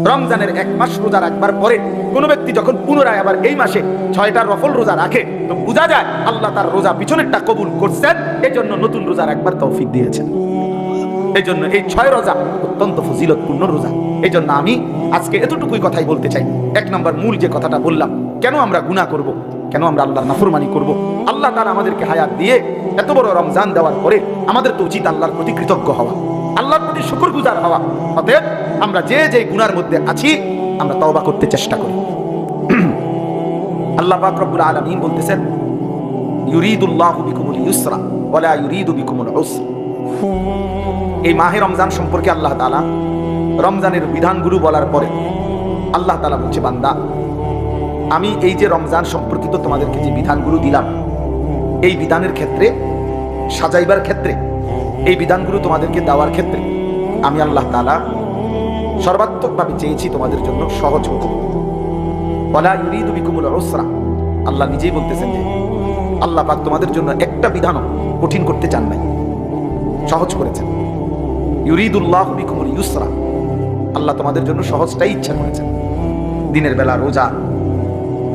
রমজানের 1 মাস রোজা রাখবার পরে কোন ব্যক্তি যখন পুনরায় আবার এই মাসে 6টা নফল রোজা রাখে, তো বোঝা যায় আল্লাহ তার রোজা পিছনেরটা কবুল করছেন, এজন্য নতুন রোজা রাখবার তৌফিক দিয়েছেন। এই জন্য এই 6 রোজা অত্যন্ত ফজিলতপূর্ণ রোজা। এই জন্য আমি আজকে এতটুকুই কথাই বলতে চাই। 1 নম্বর মূল যে কথাটা বললাম, কেন আমরা গুনাহ করব, কেন আমরা আল্লাহর নাফরমানি করব? আল্লাহ তাআলা আমাদেরকে হায়াত দিয়ে এত বড় রমজান দেওয়ার পরে আমাদের তো উচিত আল্লাহর প্রতি কৃতজ্ঞ হওয়া, আল্লাহর প্রতি শুকরগুজার হওয়া। অতএব আমরা যে যে গুনার মধ্যে আছি আমরা তওবা করতে চেষ্টা করি। আল্লাহ পাক রব্বুল আলামিন বলতেছেন, ইউরিদুল্লাহু বিকুমুল ইউসরা ওয়া লা ইউরিদু বিকুমুল উসরা। এই মাহে রমজান সম্পর্কে আল্লাহ তাআলা রমজানের বিধানগুলো বলার পরে আল্লাহ তাআলা বলছে, বান্দা আমি এই যে রমজান সম্পর্কিত তোমাদেরকে যে বিধানগুলো দিলাম, এই বিধানের ক্ষেত্রে, সাজাইবার ক্ষেত্রে, এই বিধানগুলো তোমাদেরকে দেওয়ার ক্ষেত্রে আমি আল্লাহ তাআলা সর্বাত্মকভাবে চেয়েছি তোমাদের জন্য সহজ হোক। ওয়ালা ইউরিদু বিকুমুল উসরা। আল্লাহ নিজেই বলতেছেন যে আল্লাহ পাক তোমাদের জন্য একটা বিধানও কঠিন করতে চান নাই, সহজ করেছেন। ইউরিদুল্লাহু বিকুমুল ইউসরা। আল্লাহ তোমাদের জন্য সহজটাই ইচ্ছা করেছেন। দিনের বেলা রোজা,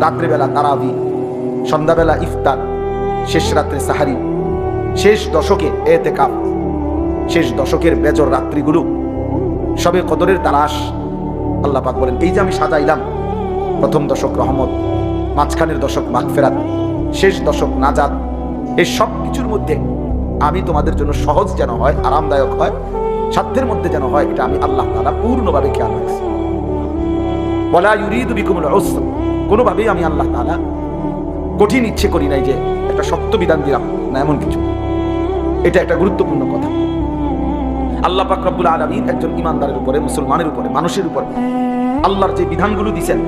রাত্রেবেলা তারাবি, সন্ধ্যাবেলা ইফতার, শেষ রাত্রে সাহারি, শেষ দশকে এতেকাফ, শেষ দশকের বেজর রাত্রিগুলো, সবে কদরের তালাশ। আল্লাহ পাক বলেন, এই যে আমি সাজাইলাম, প্রথম দশক রহমত, মাঝখানের দশক মাগফিরাত, শেষ দশক নাজাত, এই সব কিছুর মধ্যে আমি তোমাদের জন্য সহজ যেন হয়, আরামদায়ক হয়, সাধ্যের মধ্যে যেন হয়, এটা আমি আল্লাহ তাআলা পূর্ণভাবে খেয়াল রাখছি। ওয়ালা ইউরিদু বিকুমুল উসরা। কোনোভাবেই আমি আল্লাহ তাআলা কঠিন ইচ্ছে করি নাই যে একটা শক্ত বিধান দিলাম, না এমন কিছু। এটা একটা গুরুত্বপূর্ণ কথা। আল্লাহ পাক রব্বুল আলামিন একজন ইমানদারের উপরে, মুসলমানের উপরে, মানুষের উপরে আল্লাহর যে বিধানগুলো দিয়েছেন,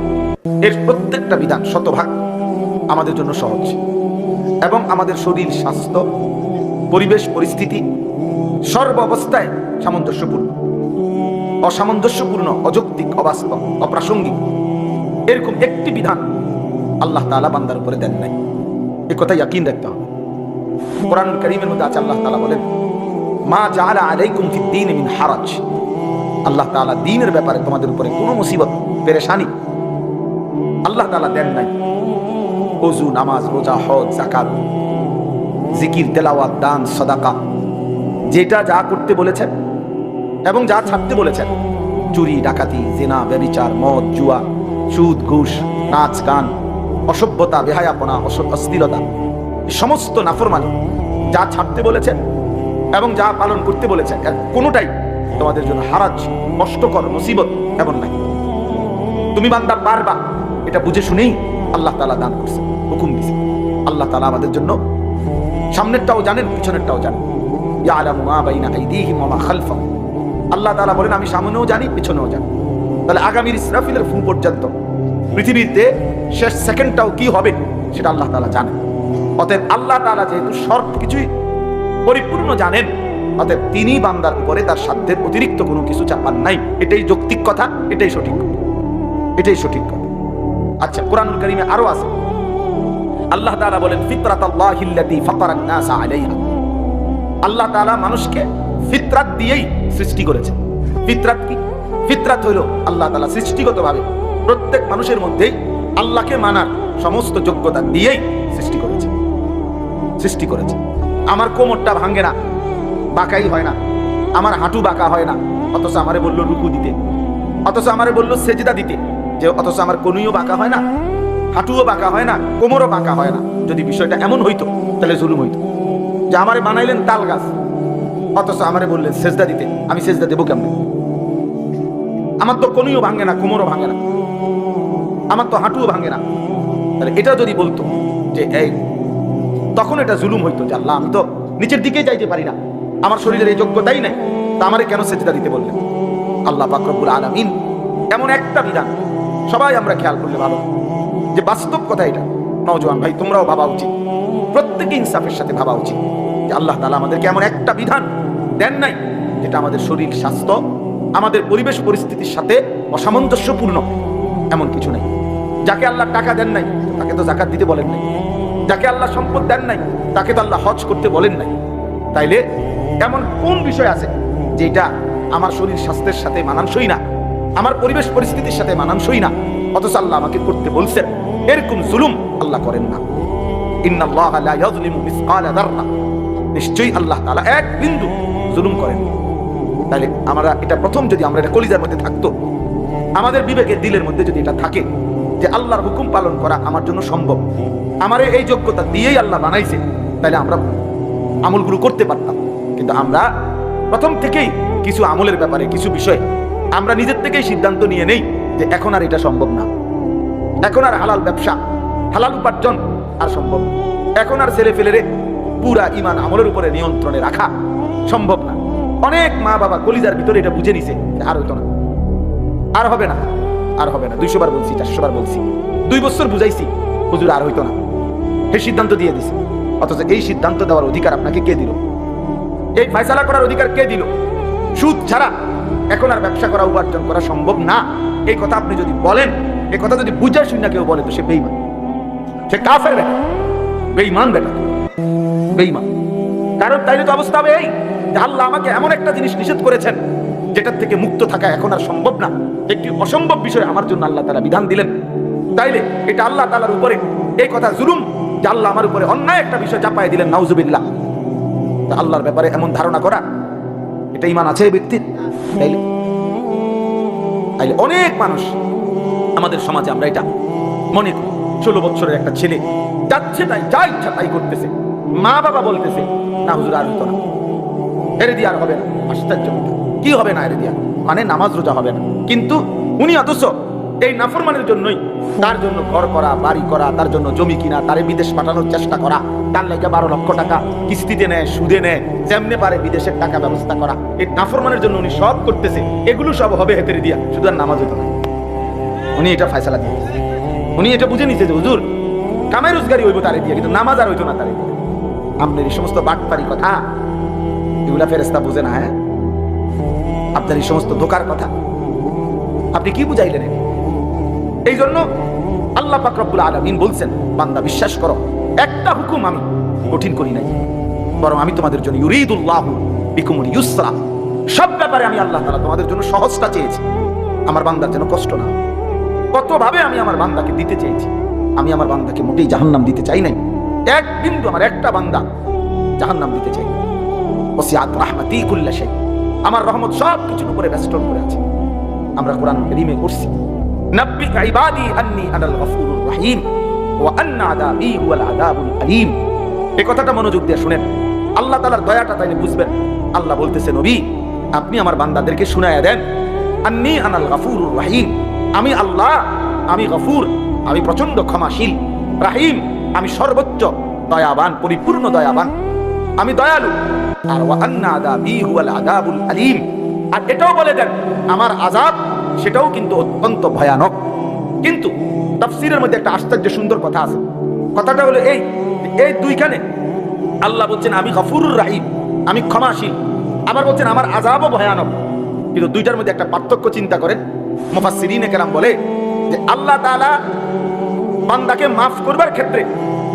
এর প্রত্যেকটা বিধান শতভাগ আমাদের জন্য সহজ এবং আমাদের শরীর, স্বাস্থ্য, পরিবেশ, পরিস্থিতি সর্ব অবস্থায় সামঞ্জস্যপূর্ণ। অসামঞ্জস্যপূর্ণ, অযৌক্তিক, অবাস্তব, অপ্রাসঙ্গিক এরকম একটি বিধান আল্লাহ তাআলা বান্দার উপরে দেন নাই। এই কথা ইয়াকিন রাখতে হবে। কোরআনুল কারীমের মধ্যে আছে, আল্লাহ তাআলা বলেন, মা জাআলা আলাইকুম ফিদ-দীন মিন হারাজ। আল্লাহ তাআলা দ্বীনের ব্যাপারে তোমাদের উপরে কোনো মুসিবত, পেরেশানি আল্লাহ তাআলা দেন নাই। ওযু, নামাজ, রোজা, হজ, যাকাত, জিকির, তেলাওয়াত, দান, সাদাকা, যেটা যা করতে বলেছেন এবং যা ছাড়তে বলেছেন, চুরি, ডাকাতি, জিনা, ব্যভিচার, মদ, জুয়া, সুদ, ঘুষ, নাচ, গান, অসভ্যতা, বেহায়াপনা, অশ্লীলতা, সমস্ত নাফরমানি যা ছাড়তে বলেছেন এবং যা পালন করতে বলেছেন, এর কোনোটাই তোমাদের জন্য হারাজ, কষ্টকর, মুসিবত এমন নাই। তুমি বান্দা পারবা, এটা বুঝে শুনেই আল্লাহ তাআলা দান করছেন, হুকুম দিয়েছেন। আল্লাহ তাআলা আমাদের জন্য সামনেরটাও জানেন, পিছনেরটাও জানেন। ইয়ালামু মা বাইনা আইদিহিম ওয়া মা খালফাহুম। আল্লাহ তাআলা বলেন, আমি সামনেও জানি, পিছনেও জানি। তাহলে আগামীর ইসরাফিলের ফু পর্যন্ত পৃথিবীতে শেষ সেকেন্ডটাও কি হবে সেটা আল্লাহ তাআলা জানেন। অতএব আল্লাহ তাআলা যেহেতু সব কিছুই পরিপূর্ণ জানেন, অতএব তিনি বান্দার উপরে তার সাধ্যের অতিরিক্ত কোনো কিছু চাপান নাই। এটাই যৌক্তিক কথা, এটাই সঠিক কথা, এটাই সঠিক কথা। আচ্ছা, কোরআনুল কারীমে আরো আছে, আল্লাহ তাআলা বলেন, ফিতরাতাল্লাহিল্লাতী ফাতারান নাসা আলাইহা। আল্লাহ তাআলা মানুষকে ফিতরাত দিয়েই সৃষ্টি করেছেন। ফিতরাত কি? ফিতরাত হলো আল্লাহ তাআলা সৃষ্টিগতভাবে প্রত্যেক মানুষের মধ্যেই আল্লাহকে মানার সমস্ত যোগ্যতা দিয়েই সৃষ্টি করেছেন। সৃষ্টি করেছেন। আমার কোমরটা ভাঙে না, বাঁকাই হয় না, আমার হাঁটু বাঁকা হয় না, অথচ আমারে বললো রুকু দিতে, অথচ আমারে বললো সেজদা দিতে, যে অথচ আমার কনুইও বাঁকা হয় না, হাঁটুও বাঁকা হয় না, কোমরও বাঁকা হয় না। যদি বিষয়টা এমন হইতো তাহলে জুলুম হইতো। যে আমারে বানাইলেন তাল গাছ, অথচ আমারে বললেন সেজদা দিতে, আমি সেজদা দেবো কেমন? আমার তো কনুইও ভাঙে না, কোমরও ভাঙে না, আমার তো হাঁটুও ভাঙে না। তাহলে এটা যদি বলতো যে এই, তখন এটা জুলুম হইতো যে আল্লাহ, আমি তো নিচের দিকে যাইতে পারি না, আমার শরীরের এই যোগ্যতাই নাই, তা আমারে কেন সেজদা দিতে বললেন? আল্লাহ পাক রব্বুল আলামিন এমন একটা বিধান, সবাই আমরা খেয়াল করলে ভালো, যে বাস্তব কথা এটা। নওজোয়ান ভাই, তোমরাও ভাবা উচিত, প্রত্যেকে ইনসাফের সাথে ভাবা উচিত যে আল্লাহ তাআলা আমাদেরকে এমন একটা বিধান দেন নাই যেটা আমাদের শরীর, স্বাস্থ্য, আমাদের পরিবেশ পরিস্থিতির সাথে অসামঞ্জস্যপূর্ণ, এমন কিছু নাই। যাকে আল্লাহ টাকা দেন নাই তাকে তো যাকাত দিতে বলেন নাই, যাকে আল্লাহ সম্পদ দেন নাই তাকে তো আল্লাহ হজ করতে বলেন নাই। তাইলে এমন কোন বিষয় আছে যেটা আমার শরীর স্বাস্থ্যের সাথে মানানসই না, আমার পরিবেশ পরিস্থিতির সাথে মানানসই না, অথচ আল্লাহ আমাকে করতে বলছেন। এরকম জুলুম আল্লাহ করেন না। ইন্নাল্লাহা লা ইয়াযলিমু মিসকালা যাররা, নিশ্চয়ই আল্লাহ তাআলা এক বিন্দু জুলুম করেন। তাহলে আমরা এটা প্রথম, যদি আমরা এটা কলিজার মধ্যে থাকতো, আমাদের বিবেকে দিলের মধ্যে যদি এটা থাকে যে আল্লাহর হুকুম পালন করা আমার জন্য সম্ভব, আমারে এই যোগ্যতা দিয়েই আল্লাহ বানাইছে, তাহলে আমরা আমলগুলো করতে পারতাম। কিন্তু আমরা প্রথম থেকেই কিছু আমলের ব্যাপারে, কিছু বিষয়ে আমরা নিজের থেকেই সিদ্ধান্ত নিয়ে নেই যে এখন আর এটা সম্ভব না, এখন আর হালাল ব্যবসা, হালাল উপার্জন আর সম্ভব না, এখন আর ছেলে ফেলেরে পুরা ইমান আমলের উপরে নিয়ন্ত্রণে রাখা সম্ভব না। অনেক মা বাবা কলিজার ভিতরে এটা বুঝে নিছে যে আর হইতো না, আর হবে না, আর হবে না। 200 বার বলছি, 400 বার বলছি, 2 বছর বুঝাইছি, হুজুর আর হইতো না, এই সিদ্ধান্ত দিয়ে দিছে। অথচ এই সিদ্ধান্ত দেওয়ার অধিকার আপনাকে কে দিল? এই ফয়সালা করার অধিকার কে দিল? সুদ ছাড়া এখন আর ব্যবসা করা, উপার্জন করা সম্ভব না, এই কথা আপনি যদি বলেন, এই কথা যদি বুঝা শুনে কেউ বলে, তো সে বেঈমান, সে কাফের বেটা, বেঈমান বেটা, বেঈমান। কারণ তাইলে তো অবস্থা হবে এই যে আল্লাহ আমাকে এমন একটা জিনিস নিষেধ করেছেন যেটার থেকে মুক্ত থাকা এখন আর সম্ভব না, একটি অসম্ভব বিষয় আমার জন্য আল্লাহ তাআলা বিধান দিলেন। তাইলে এটা আল্লাহ তাআলার উপরে এই কথা জুলুম, যে আল্লাহ আমার উপরে অন্যায় একটা বিষয় চাপায় দিলেন, নাউজুবিল্লাহ। তা আল্লাহর ব্যাপারে এমন ধারণা করা, এটা ঈমান আছে এই ব্যক্তির? তাইলে অনেক মানুষ আমাদের সমাজে, আমরা এটা মনে করি 16 বছরের একটা ছেলে যাচ্ছে তাই, যা ইচ্ছা তাই করতেছে, মা বাবা বলতেছে না হুজুর আর হতো না, এর দিয়ে আর হবে না। আশ্চর্য, কি হবে না এর দিয়া? মানে নামাজ রোজা হবে না, কিন্তু উনি অথচ এই নাফরমানের জন্যই, তার জন্য ঘর করা, বাড়ি করা, তার জন্য জমি কিনা, তারে বিদেশ পাঠানোর চেষ্টা করা, তার লাগে 12 লক্ষ টাকা কিস্তিতে নেয়, সুদে নেয়, যেমনে পারে বিদেশের টাকা ব্যবস্থা করা, এই নাফরমানের জন্য উনি সব করতেছে। এগুলো সব হবে হেতের দিয়া, শুধু আর নামাজ হতো না। উনি এটা ফয়সালা দিয়ে, উনি এটা বুঝে নিছে যে হুজুর কামাই রোজগারি হইব তারে দিয়ে, কিন্তু নামাজ আর হইতো না তারে দিয়ে। আপনার এই সমস্ত বাটপারি কথা, এগুলা ফেরেশতা বুঝে না। হ্যাঁ, আপনার এই সমস্ত ধোকার কথা আপনি কি বুঝাইলেন? এই জন্য আল্লাহ পাক রব্বুল আলামিন বলছেন, বান্দা বিশ্বাস করো, একটা হুকুম আমি কঠিন করি নাই, বরং আমি তোমাদের জন্য ইউরিদুল্লাহু বিকুমুল ইউসরা, সব ব্যাপারে আমি আল্লাহ তাআলা তোমাদের জন্য সহজটা চেয়েছি, আমার বান্দার যেন কষ্ট না। কতভাবে আমি আমার বান্দাকে দিতে চেয়েছি, আমি আমার বান্দাকে মোটেই জাহান্নাম দিতে চাই নাই, এক বিন্দু আমার একটা বান্দা জাহান্নাম দিতে চাই না। ওসিআত রাহমাতি কুল্লা শাই, আমার রহমত সব কিছুর উপরে বেষ্টন করে আছে। আমরা কোরআন কারীমে পড়ছি, নাব্বি ইবাদি আন্নী আনাল গফুরুর রহিম ওয়া আন্না আযাবি হুয়াল আযাবুল আলীম। এই কথাটা মনোযোগ দিয়ে শুনেন, আল্লাহ তাআলার দয়াটা তাইলে বুঝবেন। আল্লাহ বলতেছে, নবী আপনি আমার বান্দাদেরকে শুনায়া দেন, আন্নী আনাল গফুরুর রহিম, আমি আল্লাহ, আমি গফুর, আমি প্রচন্ড ক্ষমাশীল, রাহিম, আমি সর্বোচ্চ দয়াবান, পরিপূর্ণ দয়াবান, আমি দয়ালু। আর ওয়া আন্না আযাবি হুয়াল আযাবুল আলীম, আর এটাও বলে দেন আমার আযাব সেটাও কিন্তু অত্যন্ত ভয়ানক। কিন্তু তাফসীরের মধ্যে একটা আশ্চর্য সুন্দর কথা আছে। কথাটা হলো এই দুইখানে আল্লাহ বলছেন আমি গফুরুর রাহিম, আমি ক্ষমাশীল, আবার বলছেন আমার আযাবও ভয়ানক। কিন্তু দুইটার মধ্যে একটা পার্থক্য চিন্তা করেন। মুফাসসিরিনে কেরাম বলে যে আল্লাহ তাআলা বান্দাকে মাফ করবার ক্ষেত্রে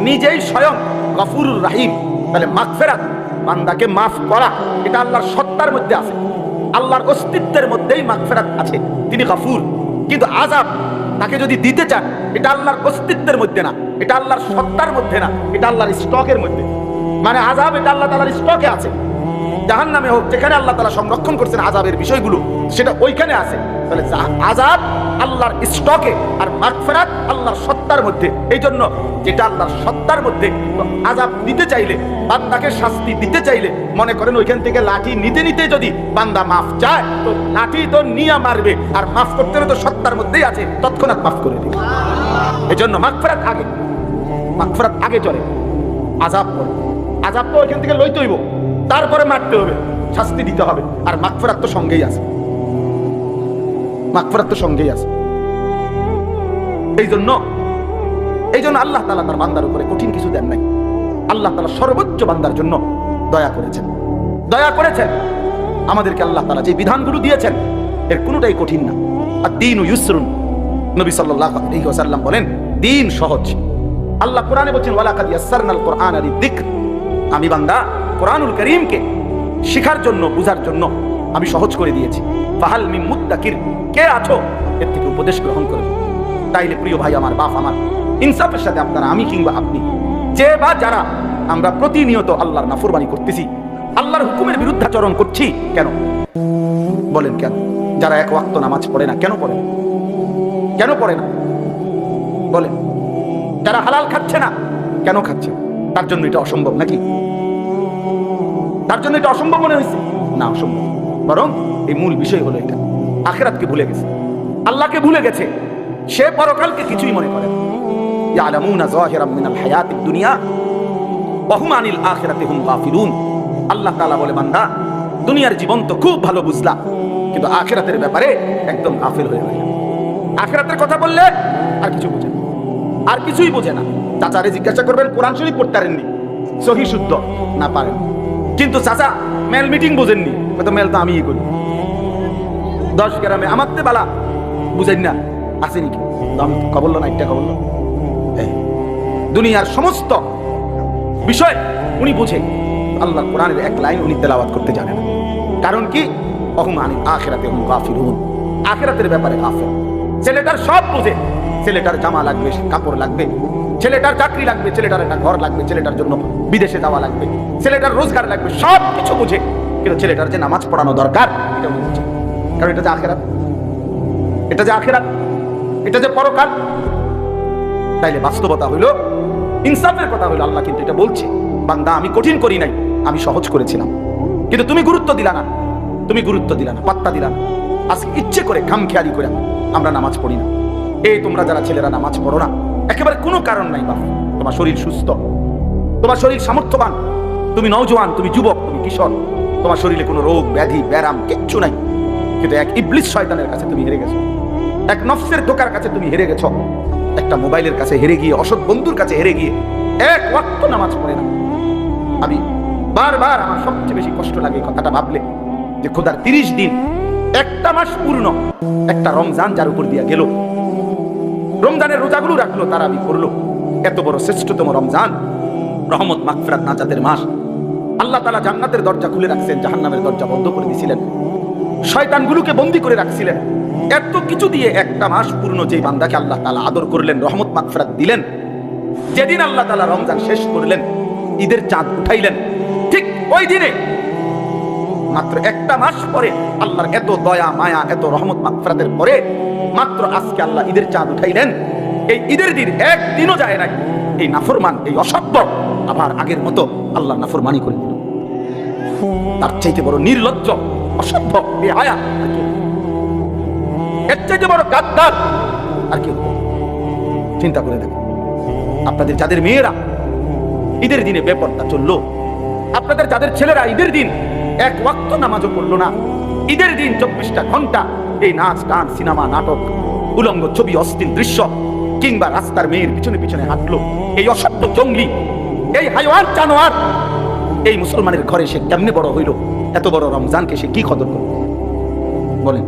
নিজেই স্বয়ং গফুরুর রাহিম, তাহলে মাগফিরাত, বান্দাকে মাফ করা, এটা আল্লাহর সত্তার মধ্যে আছে, আল্লাহর অস্তিত্বের মধ্যেই মাগফিরাত আছে, তিনি গফুর। কিন্তু আযাব তাকে যদি দিতে চান, এটা আল্লাহর অস্তিত্বের মধ্যে না, এটা আল্লাহর সত্তার মধ্যে না, এটা আল্লাহর স্টকের মধ্যে। মানে আযাব এটা আল্লাহ তাআলার স্টকে আছে, জাহান্নামে হোক, যেখানে আল্লাহ তাআলা সংরক্ষণ করছেন আযাবের বিষয়গুলো, সেটা ওইখানে আছে। তাহলে আযাব আল্লাহর স্টকে, আর মাগফিরাত আল্লাহর সত্তার মধ্যে। এই জন্য যেটা আল্লাহর সত্তার মধ্যে, আযাব দিতে চাইলে, বান্দাকে শাস্তি দিতে চাইলে, মনে করেন ওইখান থেকে লাঠি নিতে নিতে যদি বান্দা মাফ চায়, তো লাঠি তো নিয়ে মারবে, আর মাফ করতে হলে তো সত্তার মধ্যেই আছে, তৎক্ষণাৎ মাফ করে দিবে। এই জন্য মাগফিরাত আগে, মাগফিরাত আগে চলে, আযাব পরে। আযাব তো ওইখান থেকে লইতে হইব, তারপরে মারতে হবে, শাস্তি দিতে হবে, আর মাগফিরাত তো সঙ্গেই আছে, মাগফিরাত তো সঙ্গেই আছে। এই জন্য আল্লাহ তাআলা তার বান্দার উপরে কঠিন কিছু দেন নাই। আল্লাহ তাআলা সর্বোচ্চ বান্দার জন্য দয়া করেছেন, দয়া করেছেন। আমাদেরকে আল্লাহ তাআলা যে বিধানগুলো দিয়েছেন এর কোনোটাই কঠিন না। আদ-দীনু ইউসরুন, নবী সাল্লাল্লাহু আলাইহি ওয়াসাল্লাম বলেন দ্বীন সহজ। আল্লাহ কোরআনে বলেন ওয়ালাকাদ ইয়াসসারনাল কুরআনা লিযিকর, আমি বান্দা কোরআনুল কারীমকে শিখার জন্য, বুঝার জন্য আমি সহজ করে দিয়েছি। ফাহাল মিন মুদ্দাকির, কে আছো এর থেকে উপদেশ গ্রহণ করবে? তাইলে প্রিয় ভাই আমার, বাপ আমার, ইনসাফের সাথে আপনারা, আমি কিংবা আপনি, যে বা যারা আমরা প্রতিনিয়ত আল্লাহর নাফরমানি করতেছি, আল্লাহর হুকুমের বিরুদ্ধাচরণ করছি, কেন বলেন? কেন? যারা এক ওয়াক্ত নামাজ পড়ে না, কেন পড়ে না? কেন পড়ে না বলেন? যারা হালাল খাচ্ছে না, কেন খাচ্ছে? তার জন্য এটা অসম্ভব নাকি? তার জন্য এটা অসম্ভব মনে হয়েছে? না, অসম্ভব। বরং এই মূল বিষয় হলো এটা, আখিরাতকে ভুলে গেছে, আল্লাহকে ভুলে গেছে, সে পরকালকে কিছুই মনে করে না। ইয়ালামুনা যাহিরাম মিনাল হায়াতিদ দুনিয়া ওয়া হুম আনিল আখিরাতি হুম গাফিলুন। আল্লাহ তাআলা বলে, বান্দা, দুনিয়ার জীবন তো খুব ভালো বুঝলা, কিন্তু আখিরাতের ব্যাপারে একদম গাফিল হয়ে গেল। আখিরাতের কথা বললে আর কিছু বোঝে না, আর কিছুই বোঝে না। চাচারে জিজ্ঞাসা করবেন, কোরআন শরীফ পড়তে পারেননি, সহি শুদ্ধ না পারেন, কিন্তু চাচা মেল মিটিং বোঝেননি, কত মেল তো আমিই করি 10 গ্রামে, আমার তে বালা বুঝেন না, আসেনি কি খবর না, একটা খবর না। দুনিয়ার সমস্ত বিষয় উনি বুঝে, আল্লাহ কোরআনের এক লাইন উনি তেলাওয়াত করতে জানেন। কারণ কি? ওহুম আনিল আখিরাতি হুম গাফিলুন, আখিরাতের ব্যাপারে গাফিল। ছেলেটার সব বুঝে, ছেলেটার জামা লাগবে, কাপড় লাগবে, ছেলেটার চাকরি লাগবে, ছেলেটার একটা ঘর লাগবে, ছেলেটার জন্য বিদেশে যাওয়া লাগবে, ছেলেটার রোজগার লাগবে, সব কিছু বুঝে, কিন্তু ছেলেটার যে নামাজ পড়ানো দরকার এটা উনি বুঝে। কারণ এটা যে আখিরাত, এটা যে আখিরাত, এটা যে পরকাল। তাইলে বাস্তবতা হইল, ইনসাফের কথা হইল, আল্লাহ কিন্তু এটা বলছে, বান্দা আমি কঠিন করি নাই, আমি সহজ করেছিলাম, কিন্তু তুমি গুরুত্ব দিলা না, তুমি গুরুত্ব দিলা না, পাত্তা দিলা না। আজকে ইচ্ছে করে খামখেয়ালি করে আমরা নামাজ পড়ি না। এই তোমরা যারা ছেলেরা নামাজ পড়ো না, একেবারে কোনো কারণ নাই বাবা। তোমার শরীর সুস্থ, তোমার শরীর সামর্থ্যবান, তুমি নওজোয়ান, তুমি যুবক, তুমি কিশোর, তোমার শরীরে কোনো রোগ ব্যাধি ব্যারাম কিচ্ছু নাই, কিন্তু এক ইবলিস শয়তানের কাছে তুমি হেরে গেছো, এক নফসের ধোকার কাছে তুমি হেরে গেছো, একটা মোবাইলের কাছে হেরে গিয়ে, অসৎ বন্ধুর কাছে হেরে গিয়ে এক ওয়াক্ত নামাজ পড়ে না। আমি বারবার, আমার সবচেয়ে বেশি কষ্ট লাগে কথাটা ভাবলে, যে খোদার 30 দিন, একটা মাস পূর্ণ, একটা রমজান যার উপর দিয়া গেল, রমজানের রোজাগুলো রাখলো, তারাবি করলো, এত বড় শ্রেষ্ঠতম রমজান, রহমত মাগফিরাত নাজাতের মাস, আল্লাহ তাআলা জান্নাতের দরজা খুলে রাখছেন, জাহান্নামের দরজা বন্ধ করে দিয়েছিলেন, শয়তানগুলোকে বন্দী করে রাখছিলেন। এত কিছু দিয়ে একটা মাস পূর্ণ যে বান্দাকে আল্লাহ তাআলা আদর করলেন, রহমত মাগফিরাত দিলেন, যেদিন আল্লাহ তাআলা রমজান শেষ করলেন, ঈদের চাঁদ উঠাইলেন, ঠিক ওই দিনে মাত্র একটা মাস পরে আল্লাহর এত দয়া মায়া, এত রহমত মাগফিরাতের পরে মাত্র আজকে আল্লাহ ঈদের চাঁদ উঠাইলেন। এই ঈদের দিন একদিনও যায় নাই এই নাফরমান, এই অসভ্য আবার আগের মতো আল্লাহ নাফরমানি করে দিল। তার চাইতে বড় নির্লজ্জ, অসভ্য, বেহায়া আর কি? এর চাইতে বড় গাদ্দার আর কি? চিন্তা করে দেখো, আপনাদের যাদের মেয়েরা ঈদের দিনে বেপরদা চললো, আপনাদের যাদের ছেলেরা ঈদের দিন এক ওয়াক্ত নামাজও পড়লো না, ঈদের দিন 24টা ঘন্টা এই নাচ গান, সিনেমা, নাটক, উলঙ্গ ছবি, অশ্লীল দৃশ্য, কিংবা রাস্তার মেয়ের পিছনে পিছনে হাঁটলো, এই অসভ্য জঙ্গলি, এই হাইওয়ান জানোয়ার, এই মুসলমানের ঘরে সে কেমনে বড় হইল? এত বড় রমজানকে সে কি কদর করল বলেন?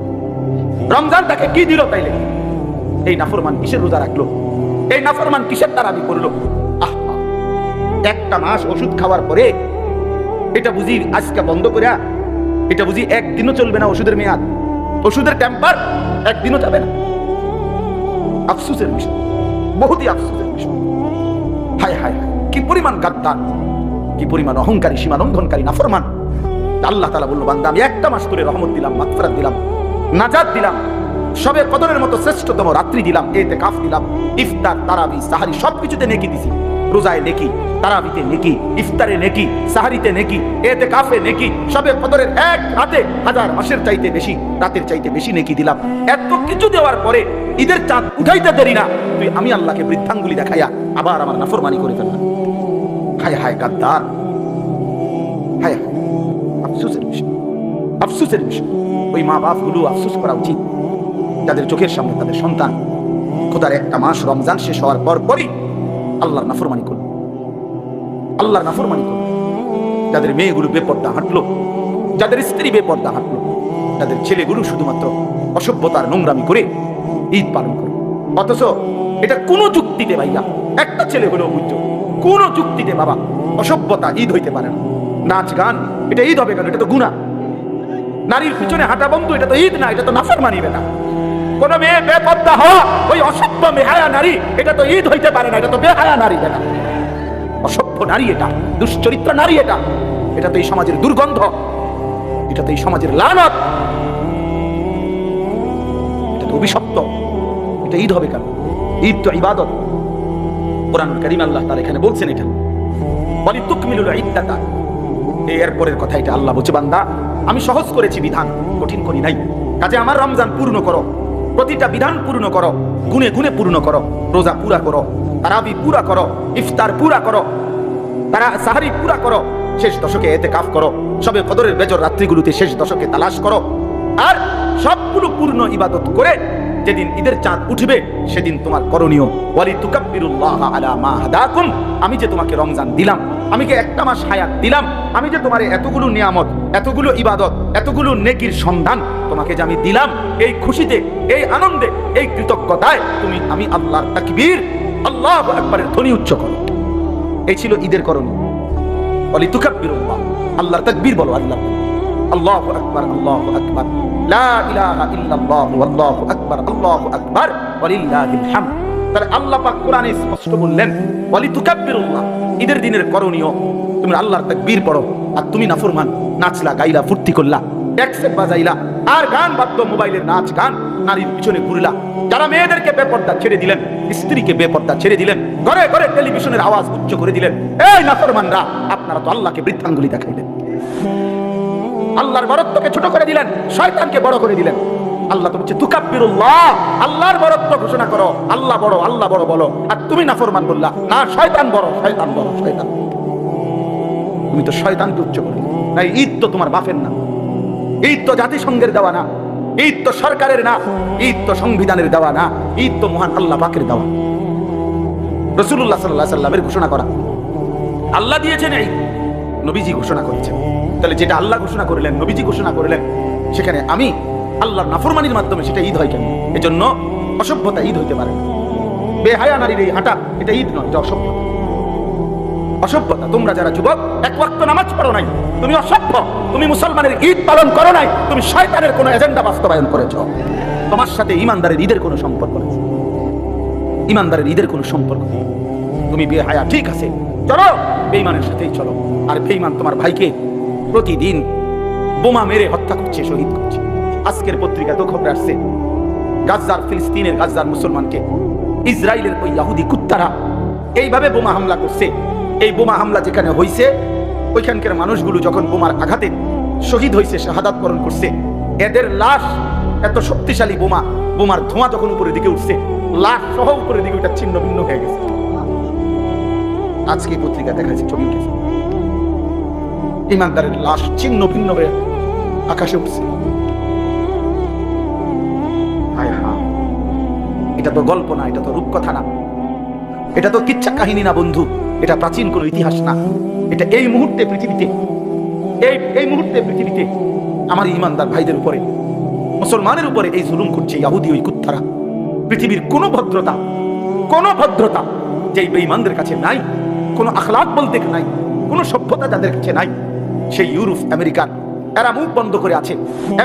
রমজান তাকে কি দিল তাইলে? এই নাফরমান কিসের রোজা রাখলো? এই নাফরমান কিসের তারাবি করলো? একটা মাস ওষুধ খাওয়ার পরে এটা বুঝি আজকে বন্ধ করে, এটা বুঝি একদিনও চলবে না ওষুধের মেয়াদ, ওষুধের টেম্পার একদিনও যাবে না। আফসোসের বিষয়, বহুতই আফসোসের বিষয়। হায় হায় হায়, কি পরিমাণ গাদ্দার, কি পরিমাণ অহংকারী, সীমা লঙ্ঘনকারী নাফরমান। আল্লাহ তাআলা বলল, বান্দা আমি একটা মাস করে রহমত দিলাম, মাগফিরাত দিলাম, নাজাত দিলাম, সবে কদরের মতো শ্রেষ্ঠতম রাত্রি দিলাম, ইতিকাফ দিলাম, ইফতার, তারাবি, সাহারি সবকিছুতে নেকি দিছি। রোজায় নেকি, তারাবিতে নেকি, ইফতারে নেকি, সাহারিতে নেকি, ইতিকাফে নেকি, সবে কদরের এক রাতে 1000 মাসের চাইতে বেশি, রাতের চাইতে বেশি নেকি দিলাম। এত কিছু দেওয়ার পরে ঈদের চাঁদ উঠাইতে দেরি না, তুই আমি আল্লাহকে বৃদ্ধাঙ্গুলি দেখাইয়া আবার আমার নাফরমানি করে ফেললাম। হায় হায় গাদ্দার, হায় হায়, আফসোসের বিষয়, আফসোসের বিষয়। ওই মা বাপগুলো আফসোস করা উচিত, যাদের চোখের সামনে তাদের সন্তান খোদার একটা মাস রমজান শেষ হওয়ার পর পরই আল্লাহর নাফরমানি করল, আল্লাহর নাফরমানি করল। যাদের মেয়েগুলো বেপর্দা হাঁটলো, যাদের স্ত্রী বেপর্দা হাঁটলো, যাদের ছেলেগুলো শুধুমাত্র অসভ্যতার নোংরামি করে ঈদ পালন করে। অথচ এটা কোনো যুক্তিতে ভাইয়া, একটা ছেলে হলেও বুঝছো, কোন যুক্তিতে বাবা অসভ্যতা ঈদ হইতে পারে না। নাচ গান এটা ঈদ হবে কেন? এটা তো গুনাহ। নারীর পিছনে হাঁটা বন্ধু, এটা তো ঈদ না, এটা তো নাফরমানি বেটা। কোন মেয়ে বেপর্দা হওয়া, ওই অসভ্য বেহায়া নারী, এটা তো ঈদ হইতে পারে না, এটা তো বেহায়া নারী বেটা। অসভ্য নারী এটা, দুশ্চরিত্র নারী এটা, এটা তো এই সমাজের দুর্গন্ধ, এটা তো এই সমাজের লানত, এটা তো অভিশপ্ত। এটা ঈদ হবে কেন? ঈদ তো ইবাদত। কোরআনুল কারীম আল্লাহ তাআলা এখানে বলছেন এটা ওয়ালিতুকমিলুল ইদ্দাতা। এরপরের কথা এটা আল্লাহ বলছে, বান্দা আমি সহজ করেছি বিধান, কঠিন করি নাই। কাজে আমার রমজান পূর্ণ করো, প্রতিটা বিধান পূর্ণ করো, গুণে গুণে পূর্ণ করো, রোজা পুরা করো, তারাবি পুরা করো, ইফতার পুরা করো, তারা সাহারি পুরা করো, শেষ দশকে ইতিকাফ করো, সবে কদরের বেজর রাত্রিগুলোতে শেষ দশকে তালাশ করো। আর সবগুলো পূর্ণ ইবাদত করে যেদিন ঈদের চাঁদ উঠবে সেদিন তোমার করণীয় ওয়ালিতুকাব্বিরুল্লাহ আলা মা হাদাকুম। আমি যে তোমাকে রমজান দিলাম, আমি যে একটা মাস হায়াত দিলাম, আমি যে তোমার এতগুলো নিয়ামত, এতগুলো ইবাদত, এতগুলো নেকির সন্ধান তোমাকে যে আমি দিলাম, এই খুশিতে, এই আনন্দে, এই কৃতজ্ঞতায় তুমি আমি আল্লাহর তাকবীর, আল্লাহু আকবারের ধ্বনি উচ্চ করো। এই ছিল ঈদের করণীয়। ওয়ালিতুকাব্বিরুল্লাহ, আল্লাহর তাকবীর বলো, আল্লাহ আল্লাহু আকবার, আল্লাহু আকবার, লা ইলাহা ইল্লাল্লাহু আল্লাহু আকবার, আল্লাহু আকবার ওয়ালিল্লাহিল হামদ। তাহলে আল্লাহ পাক কোরআনে স্পষ্ট বললেন ওয়ালিতুকাব্বিরুল্লাহ, ঈদের দিনের করণীয় তুমি আল্লাহর তাকবীর পড়ো। আর তুমি নাফরমান, নাচলা, গাইলা, ফুর্তি করলা, ট্যাক্সেট বাজাইলা, আর গান বাদ্য, মোবাইলের নাচ গান, নারীর পিছনে ঘুরলা, যারা মেয়েদেরকে বেপর্দা ছেড়ে দিলেন, স্ত্রীকে বেপর্দা ছেড়ে দিলেন, ঘরে ঘরে টেলিভিশনের আওয়াজ উচ্চ করে দিলেন, এই নাফরমানরা আপনারা তো আল্লাহকে বৃদ্ধাঙ্গুলি দেখাইলেন, আল্লাহর বরত্বকে ছোট করে দিলেন, শয়তানকে বড় করে দিলেন। আল্লাহ তো বলছে তুকাব্বিরুল্লাহ, আল্লাহর বরত্ব ঘোষণা করো, আল্লাহ বড়, আল্লাহ বড় বলো। আর তুমি নাফরমান বললা, না শয়তান বড়, শয়তান বড়, শয়তান। তুমি তো শয়তানকে উচ্চ করে দিলে। না, ঈদ তো তোমার বাপের না, ঈদ তো জাতিসংঘের দেওয়া না, ঈদ তো সরকারের না, ঈদ তো সংবিধানের দেওয়া না, ঈদ তো মহান আল্লাহ পাকের দেওয়া। রাসূলুল্লাহ সাল্লাল্লাহু আলাইহি ওয়াসাল্লামের ঘোষণা করা, আল্লাহ দিয়েছেন, এই নবীজি ঘোষণা করেছেন। তাহলে যেটা আল্লাহ ঘোষণা করলেন, নবীজি ঘোষণা করলেন, সেখানে আমি আল্লাহর নাফরমানির মাধ্যমে সেটা ঈদ হয় কেন? এজন্য অসভ্যতা ঈদ হইতে পারে না। বেহায়া নারীর এই হাঁটা, এটা ঈদ নয়, এটা অসভ্যতা। অসভ্যতা। তোমরা যারা যুবক এক ওয়াক্ত নামাজ পড়ো নাই, তুমি অসভ্য। তুমি মুসলমানের ঈদ পালন করো নাই, তুমি শয়তানের কোনো এজেন্ডা বাস্তবায়ন করেছো। তোমার সাথে ইমানদারের ঈদের কোনো সম্পর্ক নেই, ইমানদারের ঈদের কোনো সম্পর্ক নেই। তুমি বেহায়া, ঠিক আছে, চলো বেঈমানের সাথেই চলো। আর বেঈমান তোমার ভাইকে প্রতিদিন বোমা মেরে হত্যা করছে, শহীদ করছে। আজকের পত্রিকায় তো খবর আসছে, গাজার, ফিলিস্তিনের গাজার মুসলমানকে ইসরায়েলের ওই ইহুদি কুত্তারা এইভাবে বোমা হামলা করছে। এই বোমা হামলা যেখানে হইছে, ওইখানকার মানুষগুলো যখন বোমার আঘাতে শহীদ হয়েছে, শাহাদাত বরণ করছে, এদের লাশ, এত শক্তিশালী বোমা, বোমার ধোঁয়া যখন উপরের দিকে উঠছে, লাশ সহ উপরের দিকে ওটা ছিন্ন ভিন্ন হয়ে গেছে। আজকে পত্রিকা দেখাচ্ছে, ছবি উঠেছে, ইমানদারের লাশ ছিন্ন ভিন্ন হয়ে আকাশে উঠছে। এটা তো গল্প না, এটা তো রূপকথা না, এটা তো কিচ্ছা কাহিনী না বন্ধু, এটা প্রাচীন কোনো ইতিহাস না। এটা এই মুহূর্তে পৃথিবীতে, এই মুহূর্তে পৃথিবীতে আমার ইমানদার ভাইদের উপরে, মুসলমানের উপরে এই জুলুম করছে ইহুদি ওই কুত্তারা। পৃথিবীর কোনো ভদ্রতা যেই বেঈমানদের কাছে নাই, কোনো আখলাক বলতে নাই, কোনো সভ্যতা যাদের কাছে নাই, সেই ইউরোপ, আমেরিকার, এরা মুখ বন্ধ করে আছে।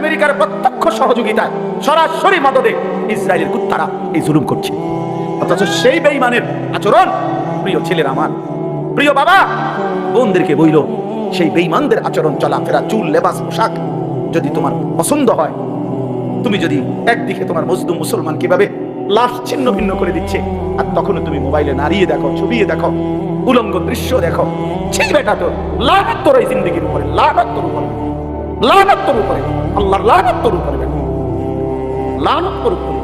আমেরিকার প্রত্যক্ষ সহযোগিতায়, সরাসরি মদদে ইসরায়েলের কুত্তারা এই জুলুম করছে। অথচ সেই বেঈমানের আচরণ, প্রিয় ছেলের আমার, প্রিয় বাবা বোনদেরকে বইল, সেই বেঈমানদের আচরণ, চলাফেরা, চুল, লেবাস, পোশাক যদি তোমার পছন্দ হয়, তুমি যদি একদিকে তোমার মজলুম মুসলমান কিভাবে লাশ ছিন্ন ভিন্ন করে দিচ্ছে, আর তখনও তুমি মোবাইলে নাড়িয়ে দেখো, ছবিয়ে দেখো, উলঙ্গ দৃশ্য দেখো, ছি বেটা, তো লানত তোর এই জিন্দেগির উপরে, লানত তোর উপরে, লানত তোর উপরে, আল্লাহর লানত তোর উপরে, লানত তোর উপরে।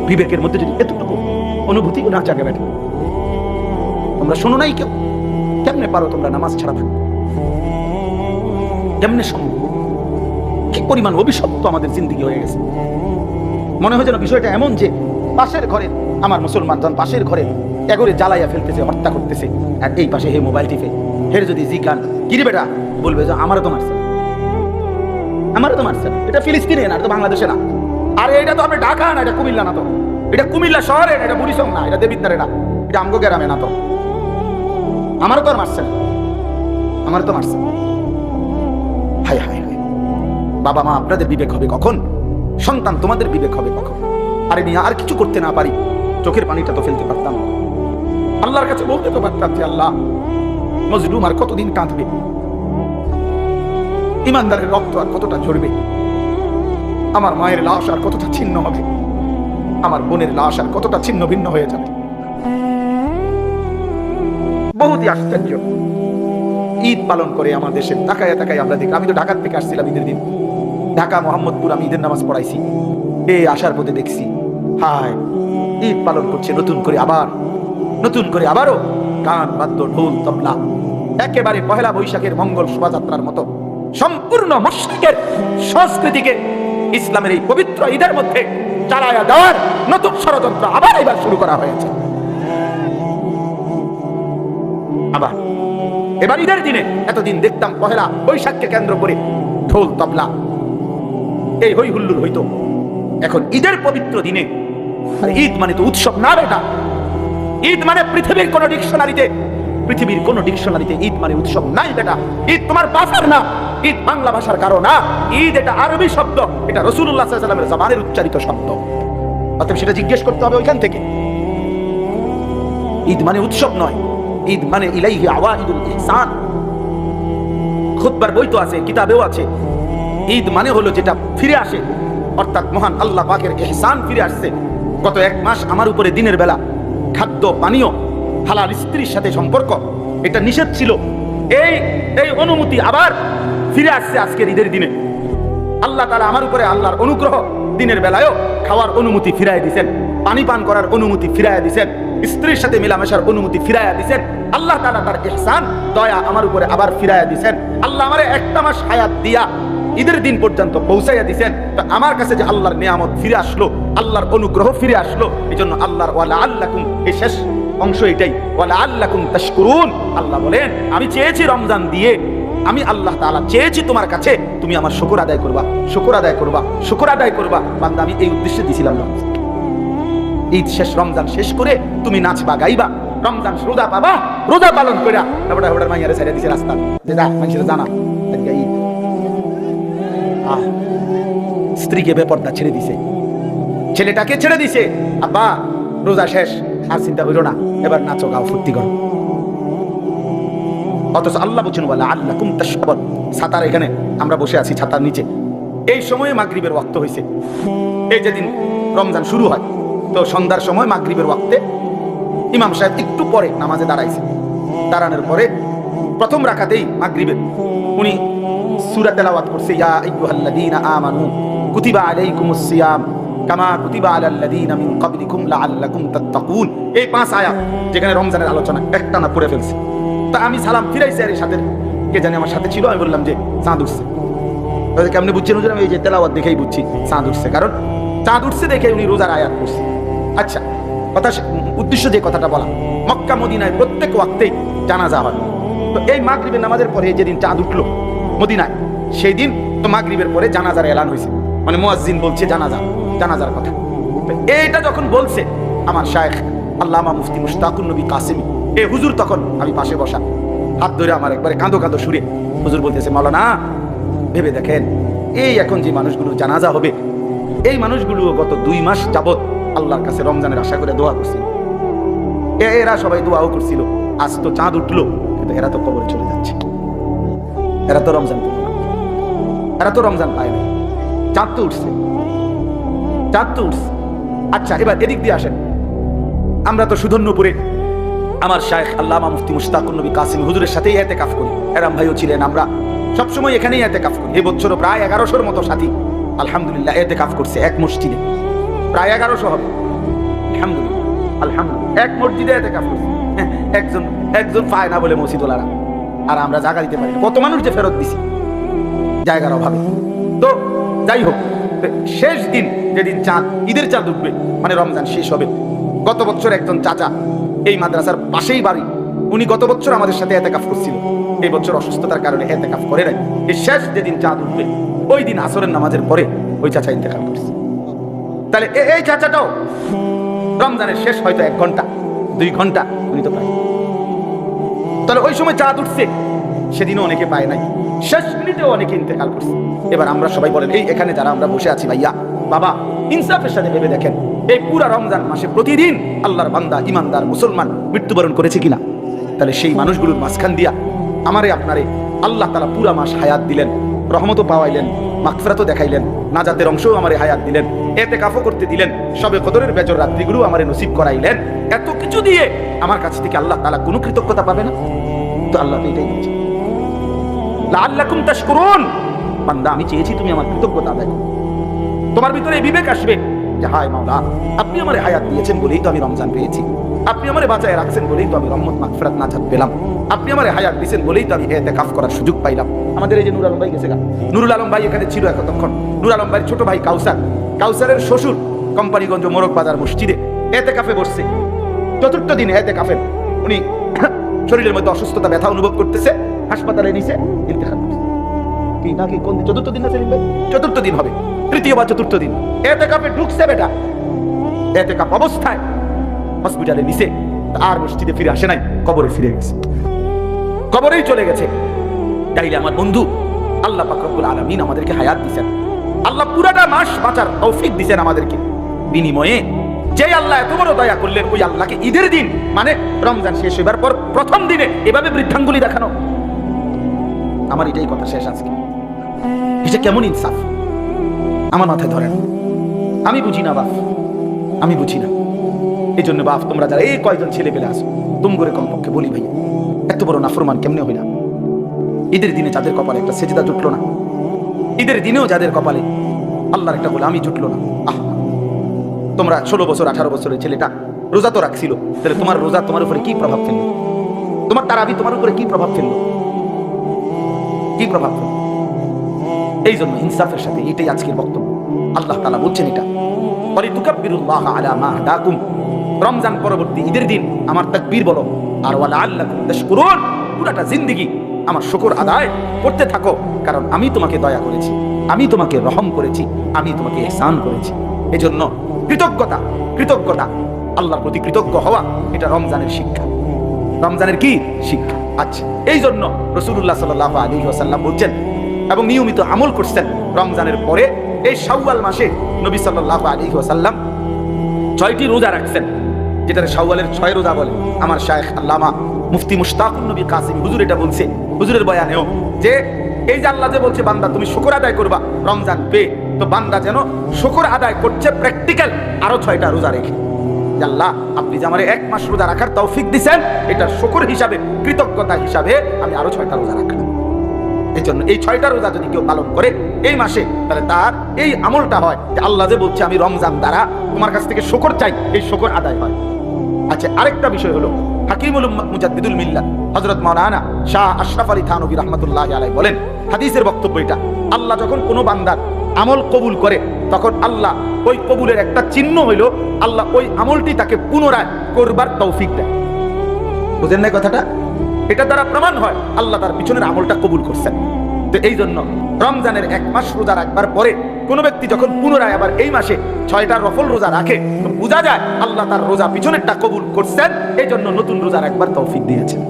বিবেকের মধ্যে যদি এতটুকু অনুভূতি না জাগে বেটা, তোমরা শোনো নাই কেউ, কেমনে পারো তোমরা নামাজ ছাড়া থাকো? কেমনে সম্ভব? কি পরিমাণ অভিশপ্ত আমাদের জিন্দেগি হয়ে গেছে। মনে হয় যেন বিষয়টা এমন যে পাশের ঘরে আমার মুসলমান জন, পাশের ঘরে এগরে জ্বালাইয়া ফেলতেছে, হত্যা করতেছে, আর এই পাশে হে মোবাইল টিপে, হের যদি জিজ্ঞান কিরে বেটা, বলবে যে আমারও তো মারছে না, আমারও তো মারছে না, এটা ফিলিস্তিনে না, এটা তো বাংলাদেশে না, আরে এটা তো আমি ঢাকা না, এটা কুমিল্লা না, তো এটা কুমিল্লা শহরে না, এটা বুড়িচং না, এটা দেবিদ্বারে না, এটা আমগো গ্রামে না, তো আমারও তো আর মারছে না, আমারও তো মারছে। হায় হায় হায়, বাবা মা আপনাদের বিবেক হবে কখন? সন্তান তোমাদের বিবেক হবে কখন? আরে মিয়া, আর কিছু করতে না পারি, চোখের পানিটা তো ফেলতে পারতাম, আল্লাহর কাছে বলতে তো পারতাম যে আল্লাহ, মজলুম আর কতদিন কাঁদবে, ইমানদারের রক্ত আর কতটা ঝরবে, আমার মায়ের লাশ আর কতটা ছিন্ন হবে, আমার বোনের লাশ আর কতটা ছিন্ন ভিন্ন হয়ে যাবে। বহুতই আশ্চর্য। ঈদ পালন করে আমার দেশে তাকায় তাকায় আমরা দেখি, আমি তো ঢাকার থেকে আসছিলাম ঈদের দিন, ঢাকা মোহাম্মদপুর আমি ঈদের নামাজ পড়াইছি, এই আসার পথে দেখছি হায়, ঈদ পালন করছে নতুন করে, আবারও গান বাদ্য ঢোল তবলা, একেবারে পহেলা বৈশাখের মঙ্গল শোভাযাত্রার মতো সম্পূর্ণ মুশরিকের সংস্কৃতিকে ইসলামের এই পবিত্র ঈদের মধ্যে চালায়া দেওয়ার নতুন ষড়যন্ত্র আবার এবার শুরু করা হয়েছে। আবার এবার ঈদের দিনে, এতদিন দেখতাম পহেলা বৈশাখকে কেন্দ্র করে ঢোল তবলা এই হই হুল্লুর হইতো, এখন ঈদের পবিত্র দিনে, আর ঈদ মানে তো উৎসব না বেটা, ঈদ মানে পৃথিবীর কোন ডিকশনারিতে ঈদ মানে উৎসব নাই বেটা। ঈদ তোমার ভাষার না, ঈদ বাংলা ভাষার কারো না, ঈদ এটা আরবি শব্দ, এটা রাসূলুল্লাহ সাল্লাল্লাহু আলাইহি ওয়াসাল্লামের জবানের উচ্চারিত শব্দ। অতএব সেটা জিজ্ঞেস করতে হবে ওইখান থেকে। ঈদ মানে উৎসব নয়, ঈদ মানে ইলাইহি আওয়াইদুল ইহসান। খুতবার বই তো আছে, কিতাবেও আছে। ঈদ মানে হলো যেটা ফিরে আসে, অর্থাৎ মহান আল্লাহ পাকের ইহসান ফিরে আসছে। গত এক মাস আমার উপরে দিনের বেলা খাদ্য পানীয়, হালাল স্ত্রীর সাথে সম্পর্ক, এটা নিষেধ ছিল, এই অনুমতি আবার ফিরে আসছে আজকের ঈদের দিনে। আল্লাহ তাআলা আমার উপরে আল্লাহর অনুগ্রহ, দিনের বেলায়ও খাওয়ার অনুমতি ফিরায় দিয়েছেন, পানি পান করার অনুমতি ফিরায় দিয়েছেন, স্ত্রীর সাথে মেলামেশার অনুমতি ফিরাইয়া দিয়েছেন। আল্লাহ তাআলা তার ইহসান দয়া আমার উপরে আবার ফিরাইয়া দিয়েছেন। আল্লাহ আমারে একটা মাস হায়াত দিয়া ঈদের দিন পর্যন্ত পৌঁছাইয়া দিয়েছেন। তো আমার কাছে যে আল্লাহর নিয়ামত ফিরে আসলো, আল্লাহর অনুগ্রহ ফিরে আসলো, এই জন্য আল্লাহর ওয়ালা আল্লাকুম, এই শেষ অংশ এটাই, ওয়ালা আল্লাকুম তাশকুরুন। আল্লাহ বলেন আমি চেয়েছি রমজান দিয়ে, আমি আল্লাহ তাআলা চেয়েছি তোমার কাছে তুমি আমার শুকর আদায় করবা, শুকর আদায় করবা, শুকর আদায় করবা। বান্দা আমি এই উদ্দেশ্যে দিছিলাম না। ঈদ শেষ, রমজান শেষ করে তুমি নাচবা গাইবা, রমজান রোজা পাবা, রোজা পালন কইরা তারপরে ওটার মাইয়ারে ছেড়ে দিছে রাস্তা, যে যা মানুষের জানা আজকে ঈদ। স্ত্রীকে বেপর্দা ছেড়ে দিছে, ছেলেটাকে ছেড়ে দিছে, আব্বা রোজা শেষ, আর চিন্তা হইল না, এবার নাচো গাও ফুর্তি করো। অথচ আল্লাহ বলছেন ওয়ালা আল্লাকুম তাশকুরুন। ছাতার এখানে আমরা বসে আছি, ছাতার নিচে, এই সময়ে মাগরিবের ওয়াক্ত হয়েছে। এই যেদিন রমজান শুরু হয়, তো সন্ধ্যার সময় মাগরিবের ওয়াক্তে ইমাম সাহেব একটু পরে নামাজে দাঁড়াইছে। দাঁড়ানোর পরে প্রথম রাকাতেই মাগরিবের উনি সূরা তেলাওয়াত করছে, ইয়া আইয়ুহাল্লাযীনা আমানু কুতিবা আলাইকুমুস সিয়াম কামা কুতিবা আলাল্লাযীনা মিন ক্বাবলিকুম লাআল্লাকুম তাত্তাকুন। এই 5 আয়াত যেখানে রমজানের আলোচনা একটানা পড়ে ফেলছে। তা আমি সালাম ফিরাইছি, আর সাথে কে জানি আমার সাথে ছিল, আমি বললাম যে চাঁদ উঠছে। কেমনে বুঝছেন? আমি এই যে তেলাওয়াত দেখেই বুঝছি চাঁদ উঠছে, কারণ চাঁদ উঠছে দেখে উনি রোজার আয়াত করছে। আচ্ছা, উদ্দেশ্য যে কথাটা বলা, মক্কা মদিনায় প্রত্যেক ওয়াক্তেই জানাজা হয়। তো এই মাগরিবের নামাজের পরে যেদিন চাঁদ উঠলো মদিনায়, সেই দিন তো মাগরিবের পরে জানাজার এলান হয়েছে, মানে মুয়াজ্জিন বলছে জানাজার কথা। এইটা যখন বলছে আমার শায়েখ আল্লামা মুফতি মুশতাকুন নবী কাসেমি, এই হুজুর, তখন আমি পাশে বসা, হাত ধরে আমার একবারে কাঁদো কাঁদো সুরে হুজুর বলতেছে, মাওলানা ভেবে দেখেন, এই এখন যে মানুষগুলো জানাজা হবে, এই মানুষগুলো গত 2 মাস যাবত আল্লাহর কাছে রমজানের আশা করে দোয়া করছিল। এরা সবাই দোয়াও করছিল, আজ তো চাঁদ উঠলো, কিন্তু এরা তো কবরে চলে যাচ্ছে, এরা তো রমজান পেল না, এরা তো রমজান পায় না, চাঁদ তো উঠছে। আচ্ছা, এবার এদিক দিয়ে আসেন, আমরা তো সুধন্যপুরে আমার শায়েখ আল্লামা মুফতি মুশতাকুন নবী কাসেমি হুজুরের সাথেই ইতিকাফ করি, এরাম ভাইও ছিলেন, আমরা সবসময় এখানেই ইতিকাফ করি। এই বছরও প্রায় 1100-র মতো সাথী আলহামদুলিল্লাহ ইতিকাফ করছে এক মসজিদে, প্রায় 1100 হবে আলহামদুলিল্লাহ, এক মসজিদে ইতিকাফ করছে। একজন পায় না বলে মসজিদওয়ালারা, আর আমরা জায়গা দিতে পারি, কত মানুষ যে ফেরত দিছি জায়গার অভাবে। তো যাই হোক, শেষ দিন যেদিন চাঁদ, ঈদের চাঁদ উঠবে, মানে রমজান শেষ হবে, গত বছর একজন চাচা এই মাদ্রাসার পাশেই বাড়ি, উনি গত বছর আমাদের সাথে ইতিকাফ করছিল, এই বছর অসুস্থতার কারণে ইতিকাফ করে নাই। এই শেষ যেদিন চাঁদ উঠবে ওই দিন আসরের নামাজের পরে ওই চাচা ইন্তেকাল করছে। তাহলে এই চাচাটাও রমজানের শেষ হয়তো 1 ঘন্টা 2 ঘন্টা উনি তো পায়। তাহলে ওই সময় চাঁদ উঠছে, সেদিনও অনেকে পায় নাই, শেষ মিনিটেও অনেকে ইন্তেকাল করছে। এবার আমরা সবাই বলেন, এই এখানে যারা আমরা বসে আছি ভাইয়া বাবা, ইনসাফের সাথে ভেবে দেখেন, এই পুরা রমজান মাসে প্রতিদিন আল্লাহর বান্দা ইমানদার মুসলমান মৃত্যুবরণ করেছে কিনা? তাহলে সেই মানুষগুলোর মাঝখান দিয়া আমারে আপনারে আল্লাহ তাআলা পুরা মাস হায়াত দিলেন, রহমতও পাওয়াইলেন, মাগফিরাতও দেখাইলেন, নাজাতের অংশও আমারে হায়াত দিলেন, ইতিকাফও করতে দিলেন, সবে কদরের বেজর রাত্রিগুলো আমারে নসিব করাইলেন। এত কিছু দিয়ে আমার কাছ থেকে আল্লাহ তাআলা কোনো কৃতজ্ঞতা পাবে না? তো আল্লাহ তো এটাই বলছে, লাআল্লাকুম তাশকুরুন, বান্দা আমি চেয়েছি তুমি আমার কৃতজ্ঞতা আদায় করো। তোমার ভিতরে এই বিবেক আসবে যে হায় মাওলা, আপনি আমারে হায়াত দিয়েছেন বলেই তো আমি রমজান পেয়েছি, আপনি আমারে বাঁচায় রাখছেন বলেই তো আমি রহমত মাগফিরাত নাজাত পেলাম, আপনি আমারে হায়াত দিয়েছেন বলেই তো আমি ইতিকাফ করার সুযোগ পাইলাম। আমাদের এই যে নুর আলম ভাই গেছে, নুরুল আলম ভাই এখানে ছিল এতক্ষণ। নুর আলম ভাইয়ের ছোট ভাই কাউসার, কাউসারের শ্বশুর কোম্পানিগঞ্জ মোরগ বাজার মসজিদে ইতিকাফে বসছে। চতুর্থ দিন ইতিকাফে উনি শরীরের মধ্যে অসুস্থতা ব্যথা অনুভব করতেছে, হাসপাতালে নিছে, ইন্তেকাল করছে। কি নাকি কোন চতুর্থ দিন না সেলিম ভাই? চতুর্থ দিন হবে, তৃতীয় বা চতুর্থ দিন ইতিকাফে ঢুকছে বেটা, ইতিকাফ অবস্থায় হসপিটালে নিছে, আর মসজিদে ফিরে আসে নাই, কবরে ফিরে গেছে, কবরেই চলে গেছে। তাইলে আমার বন্ধু, আল্লাহ পাক রব্বুল আলামিন আমাদেরকে হায়াত দিয়েছেন, আল্লাহ পুরাটা মাস বাঁচার তৌফিক দিয়েছেন আমাদেরকে। বিনিময়ে যে আল্লাহ এত বড় দয়া করলেন, ওই আল্লাহকে ঈদের দিন মানে রমজান শেষ হবার পর প্রথম দিনে এভাবে বৃদ্ধাঙ্গুলি দেখানো, আমার এটাই কথা শেষ আজকে। এটা কেমন ইনসাফ আমার মাথায় ধরেন? আমি বুঝি না বাপ, আমি বুঝি না। এই জন্য বাপ, তোমরা যারা এই কয়জন ছেলে পেলে আসো, তুম করে কমপক্ষে বলি ভাই, এত বড় নাফরমান কেমনে হইলা? ঈদের দিনে যাদের কপালে একটা সেজদা জুটলো না, ঈদের দিনেও যাদের কপালে আল্লাহর একটা গোলামি জুটলো না, তোমরা 16 বছর 18 বছরের ছেলেটা রোজা তো রাখছিল, তাহলে তোমার রোজা তোমার উপরে কি প্রভাব ফেললো? তোমার তারাবি তোমার উপরে কি প্রভাব ফেললো? কি প্রভাব ফেললো? এই জন্য ইনসাফের সাথে এটাই আজকের বক্তব্য। আল্লাহ তাআলা বলছেন এটা, ওয়ালিতুকাব্বিরুল্লাহ আলা মা হাদাকুম, রমজান পরবর্তী ঈদের দিন আমার তাকবীর বলো, আর ওয়ালাআল্লাকুম তাশকুরুন, পুরাটা জিন্দেগি আমার শুকর আদায় করতে থাকো, কারণ আমি তোমাকে দয়া করেছি, আমি তোমাকে রহম করেছি, আমি তোমাকে ইহসান করেছি। এজন্য কৃতজ্ঞতা, কৃতজ্ঞতা আল্লাহর প্রতি কৃতজ্ঞ হওয়া, এটা রমজানের শিক্ষা। রমজানের কি শিক্ষা? আচ্ছা, এই জন্য রাসূলুল্লাহ সাল্লাল্লাহু আলাইহি ওয়াসাল্লাম বলছেন এবং নিয়মিত আমল করছেন, রমজানের পরে এই শাওয়াল মাসে নবী সাল্লাল্লাহু আলাইহি ওয়াসাল্লাম 6টি রোজা রাখছেন, যেটা শাওয়ালের 6 রোজা বলে। আমার শায়েখ আল্লামা মুফতি মুশতাকুন নবী কাসিমি হুজুর এটা বলছে, হুজুরের বয়ানেও, যে এই যে আল্লাহ যে বলছে বান্দা তুমি শুকর আদায় করবা রমজান পেয়ে, তো বান্দা যেন শুকর আদায় করছে প্র্যাকটিক্যাল আরো 6টা রোজা রেখে। আল্লাহ আপনি যে আমার 1 মাস রোজা রাখার তৌফিক দিয়েছেন, এটা শুকর হিসাবে, কৃতজ্ঞতা হিসাবে আমি আরো 6টা রোজা রাখলাম। এই জন্য এই 6টা রোজা যদি কেউ পালন করে এই মাসে, তাহলে তার এই আমলটা হয় যে আল্লাহ যে বলছে আমি রমজান দ্বারা তোমার কাছ থেকে শুকর চাই, এই শুকর আদায় হয়। আচ্ছা, আরেকটা বিষয় হলো, হাকিমুল মুজাদ্দিদুল মিল্লাত হযরত মাওলানা শাহ আশরাফ আলী থানভী রাহমাতুল্লাহি আলাইহি বলেন, হাদিসের বক্তব্য এটা, আল্লাহ যখন কোনো বান্দার আমল কবুল করে, তখন আল্লাহ ওই কবুলের একটা চিহ্ন হইল, আল্লাহ ওই আমলটি তাকে পুনরায় করবার তৌফিক দেয়। বুঝেন না কথাটা? এটা দ্বারা প্রমাণ হয় আল্লাহ তার পিছনের আমলটা কবুল করছেন। তো এই জন্য রমজানের 1 মাস রোজা রাখবার পরে কোনো ব্যক্তি যখন পুনরায় আবার এই মাসে 6টা নফল রোজা রাখে, তো বোঝা যায় আল্লাহ তার রোজা পিছনেরটা কবুল করছেন, এই জন্য নতুন রোজা রাখবার তৌফিক দিয়েছেন।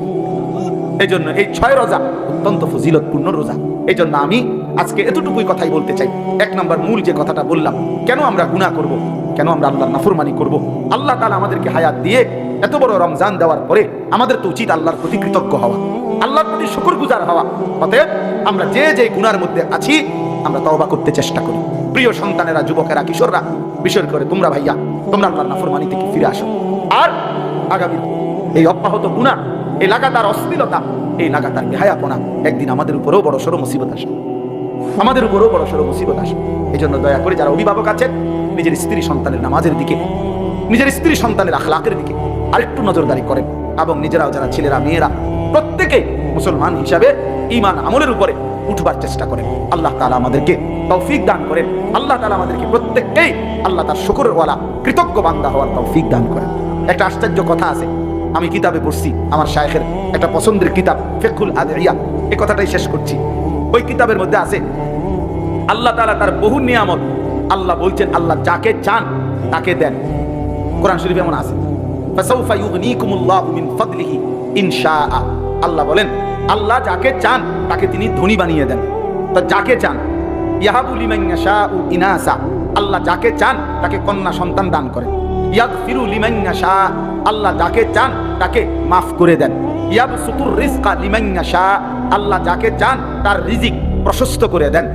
এই জন্য এই 6 রোজা অত্যন্ত ফজিলতপূর্ণ রোজা। এই জন্য আমি আজকে এতটুকুই কথাই বলতে চাই। 1 নম্বর মূল যে কথাটা বললাম, কেন আমরা গুনাহ করব, কেন আমরা আল্লাহর নাফরমানি করব? আল্লাহ তাআলা আমাদেরকে হায়াত দিয়ে এত বড় রমজান দেওয়ার পরে আমাদের তো উচিত আল্লাহর প্রতি কৃতজ্ঞ হওয়া, আল্লাহর প্রতি শুকরগুজার হওয়া। অতএব আমরা যে যে গুনার মধ্যে আছি আমরা তওবা করতে চেষ্টা করি। প্রিয় সন্তানেরা, যুবকেরা, কিশোররা, বিশেষ করে তোমরা ভাইয়া, তোমরা আল্লাহর নাফরমানি থেকে ফিরে আসো। আর আগামী এই অব্যাহত গুনাহ, এই লাগাতার অশ্লীলতা, এই লাগাতার বেহায়াপনা একদিন আমাদের উপরেও বড় সড় মুসিবত আসে, আমাদের উপরেও বড় সড় মুসিবত আসে। এই জন্য দয়া করে যারা অভিভাবক আছেন, নিজের স্ত্রী সন্তানের নামাজের দিকে, নিজের স্ত্রী সন্তানের আখলাকের দিকে আরেকটু নজরদারি করেন, এবং নিজেরাও যারা ছেলেরা মেয়েরা প্রত্যেকে মুসলমান হিসাবে ঈমান আমলের উপরে উঠবার চেষ্টা করেন। আল্লাহ তাআলা আমাদেরকে তৌফিক দান করেন। আল্লাহ তাআলা আমাদেরকে প্রত্যেককেই আল্লাহ তার শুকরওয়ালা কৃতজ্ঞ বান্দা হওয়ার তৌফিক দান করেন। একটা আশ্চর্য কথা আছে, আমি কিতাবে পড়ছি, আমার শায়েখের একটা পছন্দের কিতাব ফিকহুল আদিয়া, এই কথাটাই শেষ করছি। ওই কিতাবের মধ্যে আছে আল্লাহ তাআলা তার বহু নিয়ামত, আল্লাহ বলছেন আল্লাহ যাকে চান তাকে দেন। কোরআন শরীফে এমন আছে, ফাসাউফা ইউগনিকুমুল্লাহু মিন ফাদলিহি ইনশাআ। আল্লাহ বলেন আল্লাহ যাকে চান তাকে তিনি ধনী বানিয়ে দেন। তা যাকে চান, ইয়াহাবু লিমান ইয়াশাউ ইনাসা, আল্লাহ যাকে চান তাকে কন্যা সন্তান দান করেন। ইয়াগফিরু লিমান ইয়াশা, আল্লাহ যাকে চান তাকে মাফ করে দেন। ইয়াবসুতুর রিজকা লিমান ইয়াশা, আল্লাহ যাকে চান তার রিজিক প্রশস্ত করে দেন।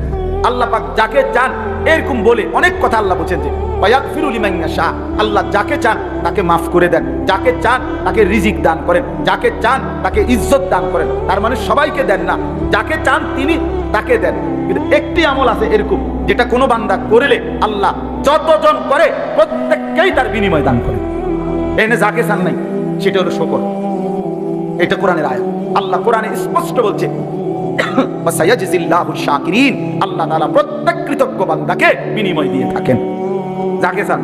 আল্লাহ পাক যাকে চান, এরকম বলে অনেক কথা আল্লাহ বলেছেন যে ওয়ায়াগফিরু লিমান ইয়াশা, আল্লাহ যাকে চান তাকে মাফ করে দেন, যাকে চান তাকে রিজিক দান করেন, যাকে চান তাকে ইজ্জত দান করেন। তার মানে সবাইকে দেন না, যাকে চান তিনি তাকে দেন। কিন্তু একটি আমল আছে এরকম, যেটা কোনো বান্দা করলে আল্লাহ যতজন করে প্রত্যেককেই তার বিনিময় দান করেন। এনে যাকে চান নাই, সেটা হলো শুকর। এটা কোরআনের আয়াত। আল্লাহ কোরআনে স্পষ্ট বলছে আল্লাহ তাআলা প্রত্যেক কৃতজ্ঞ বান্দাকে বিনিময় দিয়ে থাকেন। যাকে চান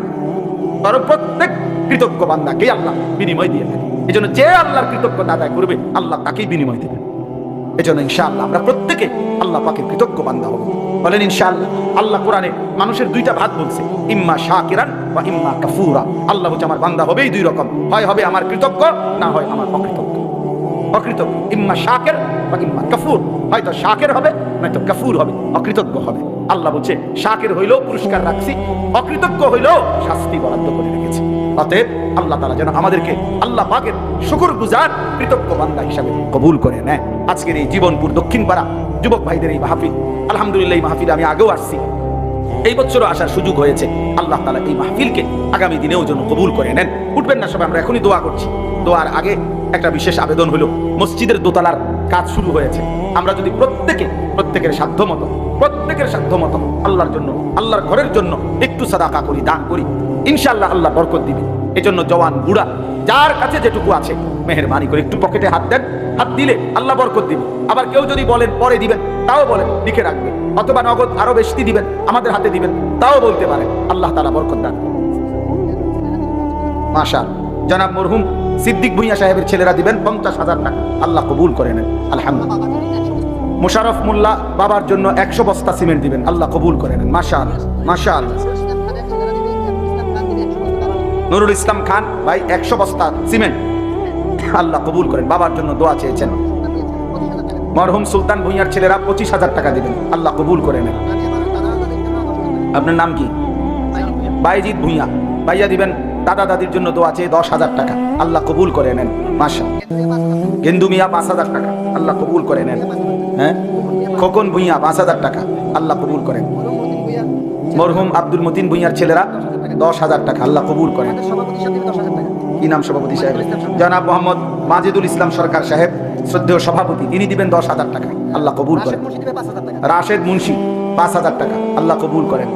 তার প্রত্যেক কৃতজ্ঞ বান্দাকে আল্লাহ বিনিময় দিয়ে থাকেন। এই জন্য যে আল্লাহর কৃতজ্ঞতা আদায় করবে আল্লাহ তাকেই বিনিময় দেবেন। এই জন্য ইনশাআল্লাহ আমরা প্রত্যেকে আল্লাহ পাকের কৃতজ্ঞ বান্দা হব। বলেন ইনশাআল্লাহ। আল্লাহ কোরআনে মানুষের দুইটা ভাগ বলছে, ইম্মা শাকিরান ওয়া ইম্মা কাফুরা। আল্লাহ বলছে আমার বান্দা হবেই দুই রকম, হয় হবে আমার কৃতজ্ঞ, না হয় আমার অকৃতজ্ঞ। অকৃতজ্ঞ, ইম্মা শাকির বা ইম্মা কাফুর, হয়তো শাকির হবে নয়তো কাফুর হবে, অকৃতজ্ঞ হবে। আল্লাহ বলছে শাকির হইলেও পুরস্কার রাখছি, অকৃতজ্ঞ হইলেও শাস্তি বরাদ্দ করে রেখেছি। অতএব আল্লাহ তাআলা যেন আমাদেরকে আল্লাহ পাকের শুকরগুজার কৃতজ্ঞ বান্দা হিসাবে কবুল করে নেয়। আজকের এই জীবনপুর দক্ষিণপাড়া যুবক ভাইদের এই মাহফিল, আলহামদুলিল্লাহ এই মাহফিলে আমি আগেও আসছি, এই বছরও আসার সুযোগ হয়েছে। আল্লাহ তাআলা এই মাহফিলকে আগামী দিনেও যেন কবুল করে নেন। উঠবেন না সবাই, আমরা এখনই দোয়া করছি। দোয়ার আগে একটা বিশেষ আবেদন হলো, মসজিদের দোতলার কাজ শুরু হয়েছে। আমরা যদি প্রত্যেকের সাধ্য মতো আল্লাহর জন্য, আল্লাহর ঘরের জন্য একটু সাদাকা করি, দান করি, ইনশাআল্লাহ আল্লাহ বরকত দিবে। এজন্য জওয়ান বুড়া যার কাছে যেটুকু আছে মেহেরবানি করে একটু পকেটে হাত দেন, হাত দিলে আল্লাহ বরকত দিবে। আবার কেউ যদি বলেন পরে দিবেন, তাও বলেন, লিখে রাখবেন, অথবা নগদ আরো বেশি দিবেন, আমাদের হাতে দিবেন, তাও বলতে পারেন। আল্লাহ তাআলা বরকত দান। মাশাআল্লাহ। জনাব মরহুম সিদ্দিক ভুঁইয়া সাহেবের ছেলেরা দিবেন 50,000 টাকা, আল্লাহ কবুল করে নেন। আলহামদুলিল্লাহ। মোশাররফ মোল্লা বাবার জন্য 100 বস্তা সিমেন্ট দিবেন, আল্লাহ কবুল করে নেন। মাশাআল্লাহ, মাশাআল্লাহ। নুরুল ইসলাম খান ভাই 100 বস্তা সিমেন্ট, আল্লাহ কবুল করেন। বাবার জন্য দোয়া চেয়েছেন। মরহুম সুলতান ভুঁইয়ার ছেলেরা 25,000 টাকা দিবেন, আল্লাহ কবুল করে নেন। আপনার নাম কি? বাইজিৎ ভুঁইয়া ভাইয়া দিবেন দাদা দাদির জন্য দোয়া চেয়ে 10,000 টাকা, আল্লাহ কবুল করে নেন। মাশাআল্লাহ। গেন্দু মিয়া 5,000 টাকা, আল্লাহ কবুল করে নেন। হ্যাঁ, খোকন ভুঁইয়া 5,000 টাকা, আল্লাহ কবুল করেন। মরহুম আব্দুল মতিন ভুঁইয়ার ছেলেরা 10,000 টাকা, আল্লাহ কবুল করেন। কি নাম সভাপতি সাহেব? জনাব মোহাম্মদ মাজিদুল ইসলাম সরকার সাহেব, শ্রদ্ধেয় সভাপতি, তিনি দিবেন 10,000 টাকা, আল্লাহ কবুল করেন। রাশেদ মুন্সি 5,000 টাকা, আল্লাহ কবুল করেন।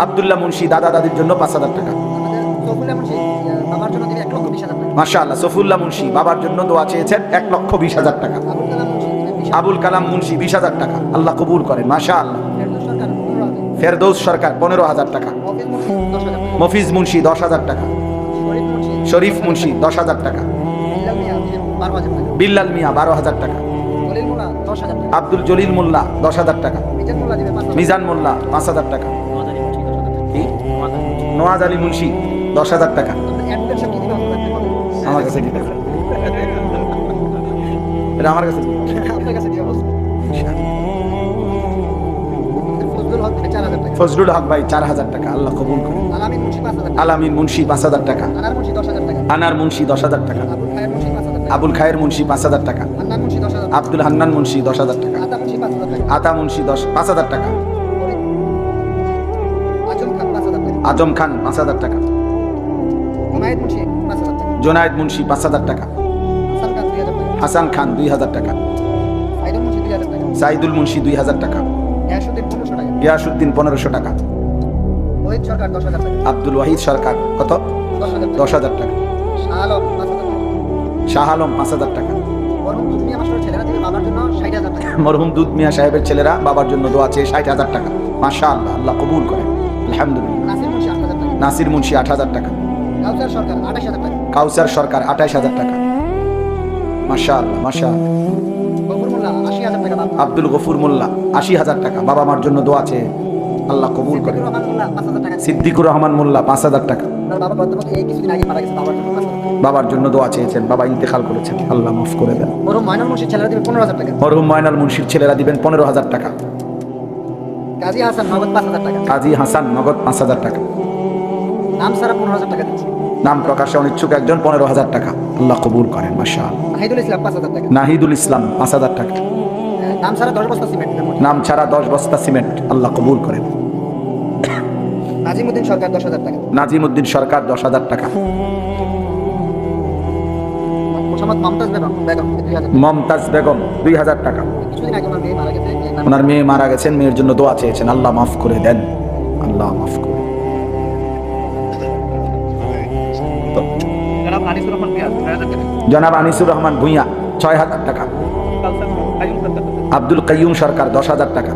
আব্দুল্লাহ মুন্সি দাদা দাদির জন্য 5,000 টাকা। মাশাআল্লাহ। সফুল্লাহ মুন্সি বাবার জন্য দোয়া চেয়েছেন 1,20,000 টাকা। আবুল কালাম মুন্সি 20,000 টাকা, আল্লাহ কবুল করেন। মাশাআল্লাহ। ফেরদৌস সরকার 15,000 টাকা। মফিজ মুন্সি 10,000 টাকা। শরীফ মুন্সি 10,000 টাকা। বিল্লাল মিয়া 12,000 টাকা। আব্দুল জলিল মোল্লা 10,000 টাকা। মিজান মোল্লা 5,000 টাকা। নওয়াজ আলী মুন্সি 10,000 টাকা। আমার কাছে আমার কাছে ফজলুল হক ভাই 4,000 টাকা, আল্লাহ কবুল করুন। আলামিন মুন্সি 5,000 টাকা। আনার মুন্সি 10,000 টাকা। আবুল খায়ের মুন্সি 5,000 টাকা। আব্দুল হান্নান মুন্সি 10,000 টাকা। আতা মুন্সি 5,000 টাকা। আজম খান 5,000 টাকা। জোনায়েদ মুন্সি 5,000 টাকা। হাসান খান 2,000 টাকা। সাইদুল মুন্সি 2,000 টাকা। গিয়াসউদ্দিন 1,500 টাকা। আব্দুল ওয়াহিদ সরকার কত? 10,000 টাকা। শাহ আলম 5,000 টাকা। মরহুম দুধ মিয়া সাহেবের ছেলেরা বাবার জন্য দোয়া চেয়ে 60,000 টাকা। মাশাআল্লাহ, আল্লাহ কবুল করেন। আলহামদুলিল্লাহ। নাসির মুন্সি 8,000 টাকা। কাউসার সরকার 28,000 টাকা। মাশাআল্লাহ, মাশাআল্লাহ। আব্দুল গফুর মোল্লা 80,000 টাকা, বাবা মার জন্য দোয়া চেয়ে আল্লাহ কবুল করেন। রহমান মোল্লা 5,000 টাকা। সিদ্দিকুর রহমান মোল্লা 5,000 টাকা। তার বাবা বর্তমানে এই কিছুদিন আগে মারা গেছে, বাবার জন্য 5,000 টাকা। বাবার জন্য দোয়া চেয়েছেন, বাবা ইন্তেকাল করেছেন, আল্লাহ মাফ করে দেন। মরহুম মাইনুল মুর্শিদ ছেলেরা দিবে 15,000 টাকা। মরহুম ময়নাল মুন্সির ছেলেরা দিবেন 15,000 টাকা। কাজী হাসান নগদ 5,000 টাকা। কাজী হাসান নগদ 5,000 টাকা। নাম ছাড়া 15,000 টাকা দিচ্ছে। নাম প্রকাশে অনিচ্ছুক একজন 15,000 টাকা। আল্লাহ কবুল করেন মাশাআল্লাহ। নাহিদুল ইসলাম 5,000 টাকা। নাহিদুল ইসলাম 5,000 টাকা। নাম ছাড়া 10 বস্তা সিমেন্ট। নাম ছাড়া 10 বস্তা সিমেন্ট। আল্লাহ কবুল করেন। নাজিমউদ্দিন সরকার 10,000 টাকা। নাজিমউদ্দিন সরকার 10,000 টাকা। মোহাম্মদ মমতাজ বেগম 2,000 টাকা। মমতাজ বেগম 2,000 টাকা। কিছুদিন আগে ওনার মেয়ে মারা গেছে। ওনার মেয়ে মারা গেছেন, মেয়ের জন্য দোয়া চেয়েছেন, আল্লাহ মাফ করে দেন, আল্লাহ মাফ করে। জনাব আনিসুর রহমান ভূঁইয়া 6,000 টাকা। আব্দুল কাইয়ুম সরকার 10,000 টাকা।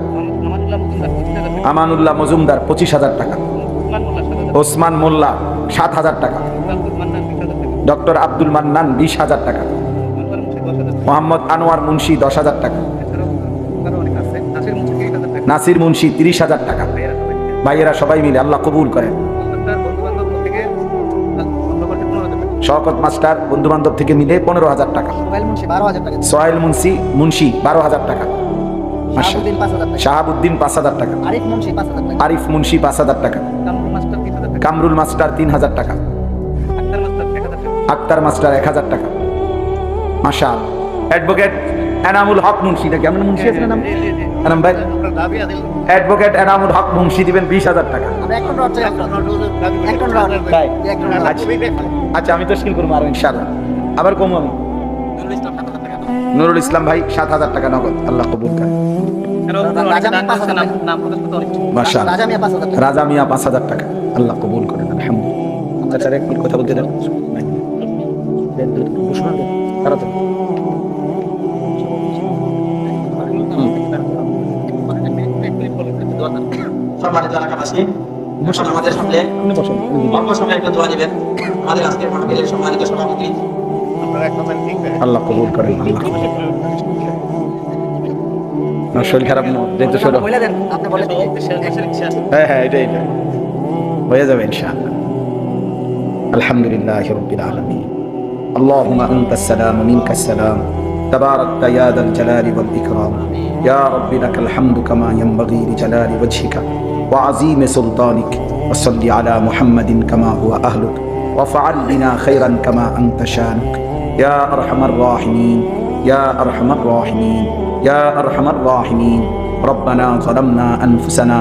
আমানুল্লাহ মজুমদার 25,000 টাকা। ওসমান মোল্লা 7,000 টাকা। ডক্টর আব্দুল মান্নান 20,000 টাকা। মোহাম্মদ আনোয়ার মুন্সি 10,000 টাকা। নাসির মুন্সি 30,000 টাকা। ভাইয়েরা সবাই মিলে আল্লাহ কবুল করেন। শওকত মাস্টার বন্ধু বান্ধব থেকে মিলে 15,000 টাকা। সোহেল মুন্সি 12,000 টাকা। সোহেল মুন্সি 12,000 টাকা। শাহাবুদ্দিন 5,000 টাকা। শাহাবুদ্দিন 5,000 টাকা। আরিফ মুন্সি 5,000 টাকা। আরিফ মুন্সি 5,000 টাকা। কামরুল মাস্টার 3,000 টাকা। আক্তার মাস্টার 1,000 টাকা। মাশাআল্লাহ। অ্যাডভোকেট এনামুল হক মুন্সি, নাকি এমন মুন্সি আছে না নাম? এনাম ভাই, অ্যাডভোকেট এনামুল হক মুন্সি দিবেন 20,000 টাকা। আমরা এক রড চাই, এক রড। তাই? এক রড। আচ্ছা আমি তো শিল করবো আরো ইনশাআল্লাহ। আবার কম আমি নুরুল ইসলাম ভাই 7,000 টাকা নগদ। আল্লাহ কবুল করেন। রাজা মিয়া 5,000 টাকা। মাশাআল্লাহ। রাজা মিয়া 5,000 টাকা। রাজা মিয়া 5,000 টাকা। আল্লাহ কবুল করেন। আলহামদুলিল্লাহ। আচ্ছা এক মিনিট কথা বলতে দেন। সম্মানিত এলাকাবাসী, এখন আমাদের সামনে অল্প সময় একটু দোয়া দিবেন আমাদের আজকের মাহফিলের সম্মানিত সভাপতি। আল্লাহ কবুল করেন। আল্লাহ কবুল করেন। আমার শরীর খারাপ না, যেহেতু শরীর বলে দেন, আপনি বলে দিন। হ্যাঁ এটাই হয়ে যাবে ইনশাআল্লাহ। আলহামদুলিল্লাহি রাব্বিল আলামিন। আল্লাহুম্মা আনতাস সালাম ওয়া মিনকাস সালাম তাবারাকতা ইয়া যাল জালালি ওয়াল ইকরাম ইয়া রাব্বি লাকাল হামদু কামা ইয়ানবাগি লিজালালি ওয়াজহিকা ওয়া আযীমি সুলতানিক ওয়া সাল্লি আলা মুহাম্মাদিন কামা হুয়া আহলুক ওয়া ফাআল বিনা খায়রান কামা আনতা শানুক ইয়া আরহামার রাহিমিন ইয়া আরহামার রাহিমিন ইয়া আরহামার রাহিমিন। রব্বানা যালামনা আনফুসানা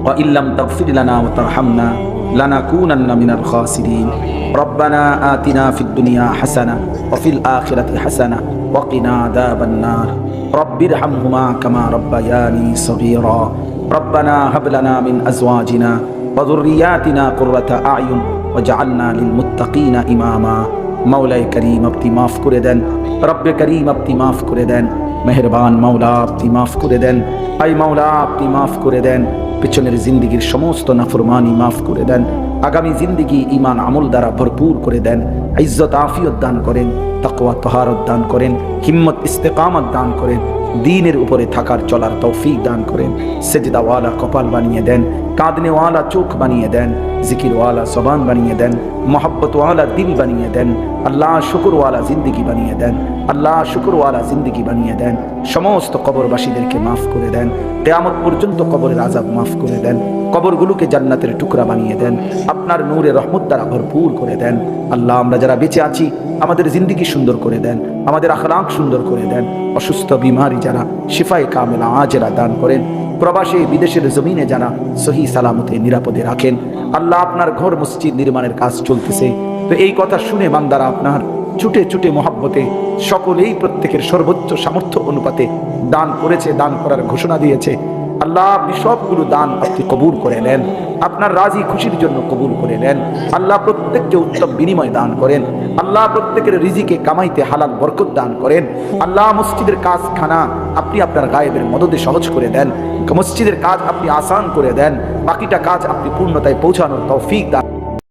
وإن لم تغفر لنا وترحمنا لنكونن من الخاسرين. ربنا آتنا في الدنيا حسنة وفي الآخرة حسنة وقنا عذاب النار. رب ارحمهما كما ربياني صغيرا. ربنا هب لنا من أزواجنا وذرياتنا قرة أعين واجعلنا للمتقين إماما. مولاي كريم আপনি মাফ করে দেন। রব্বে করিম আপনি মাফ করে দেন। মেহেরবান মাওলা আপনি মাফ করে দেন। আই মাওলা আপনি মাফ করে দেন। পিছনের জিন্দিগির সমস্ত নাফরমানি মাফ করে দেন। আগামী জিন্দিগি ঈমান আমল দ্বারা ভরপুর করে দেন। ইজ্জত আফিয়ত দান করেন, তাকওয়া তাহারত দান করেন, হিম্মত ইস্তেকামত দান করেন, দ্বীনের উপরে থাকার চলার তৌফিক দান করেন। সেজদাওয়ালা কপাল বানিয়ে দেন, কাঁদনেওয়ালা চোখ বানিয়ে দেন, জিকিরওয়ালা জবান বানিয়ে দেন, মোহাব্বতওয়ালা দিল বানিয়ে দেন। আল্লাহ শুকরওয়ালা জিন্দিগি বানিয়ে দেন। আল্লাহ শুকরওয়ালা জিন্দিগি বানিয়ে দেন। সমস্ত কবরবাসীদেরকে মাফ করে দেন। কিয়ামত পর্যন্ত কবরের আযাব মাফ করে দেন। কবরগুলোকে জান্নাতের টুকরা বানিয়ে দেন। আপনার নূরে রহমত দ্বারা ভরপুর করে দেন। আল্লাহ আমরা যারা বেঁচে আছি আমাদের জিন্দিগি সুন্দর করে দেন, আমাদের আখলাক সুন্দর করে দেন। অসুস্থ বিমারি যারা শিফায়ে কামেলা আজেরা দান করেন। প্রবাসী বিদেশের জমিনে যারা সহি সালামতে নিরাপদে রাখেন। আল্লাহ আপনার ঘর মসজিদ নির্মাণের কাজ চলতেছে, তো এই কথা শুনে বান্দারা আপনার ছুটে ছুটে মহব্বতে সকলেই প্রত্যেকের সর্বোচ্চ সামর্থ্য অনুপাতে দান করেছে, দান করার ঘোষণা দিয়েছে। আল্লাহ আপনি সবগুলো দান আপনি কবুল করে নেন, আপনার রাজি খুশির জন্য কবুল করে নেন। আল্লাহ প্রত্যেককে উত্তম বিনিময় দান করেন। আল্লাহ প্রত্যেকের রিজিকে কামাইতে হালাল বরকত দান করেন। আল্লাহ মসজিদের কাজ খানা আপনি আপনার গায়েবের মদদে সহজ করে দেন। মসজিদের কাজ আপনি আসান করে দেন। বাকিটা কাজ আপনি পূর্ণতায় পৌঁছানোর তৌফিক দান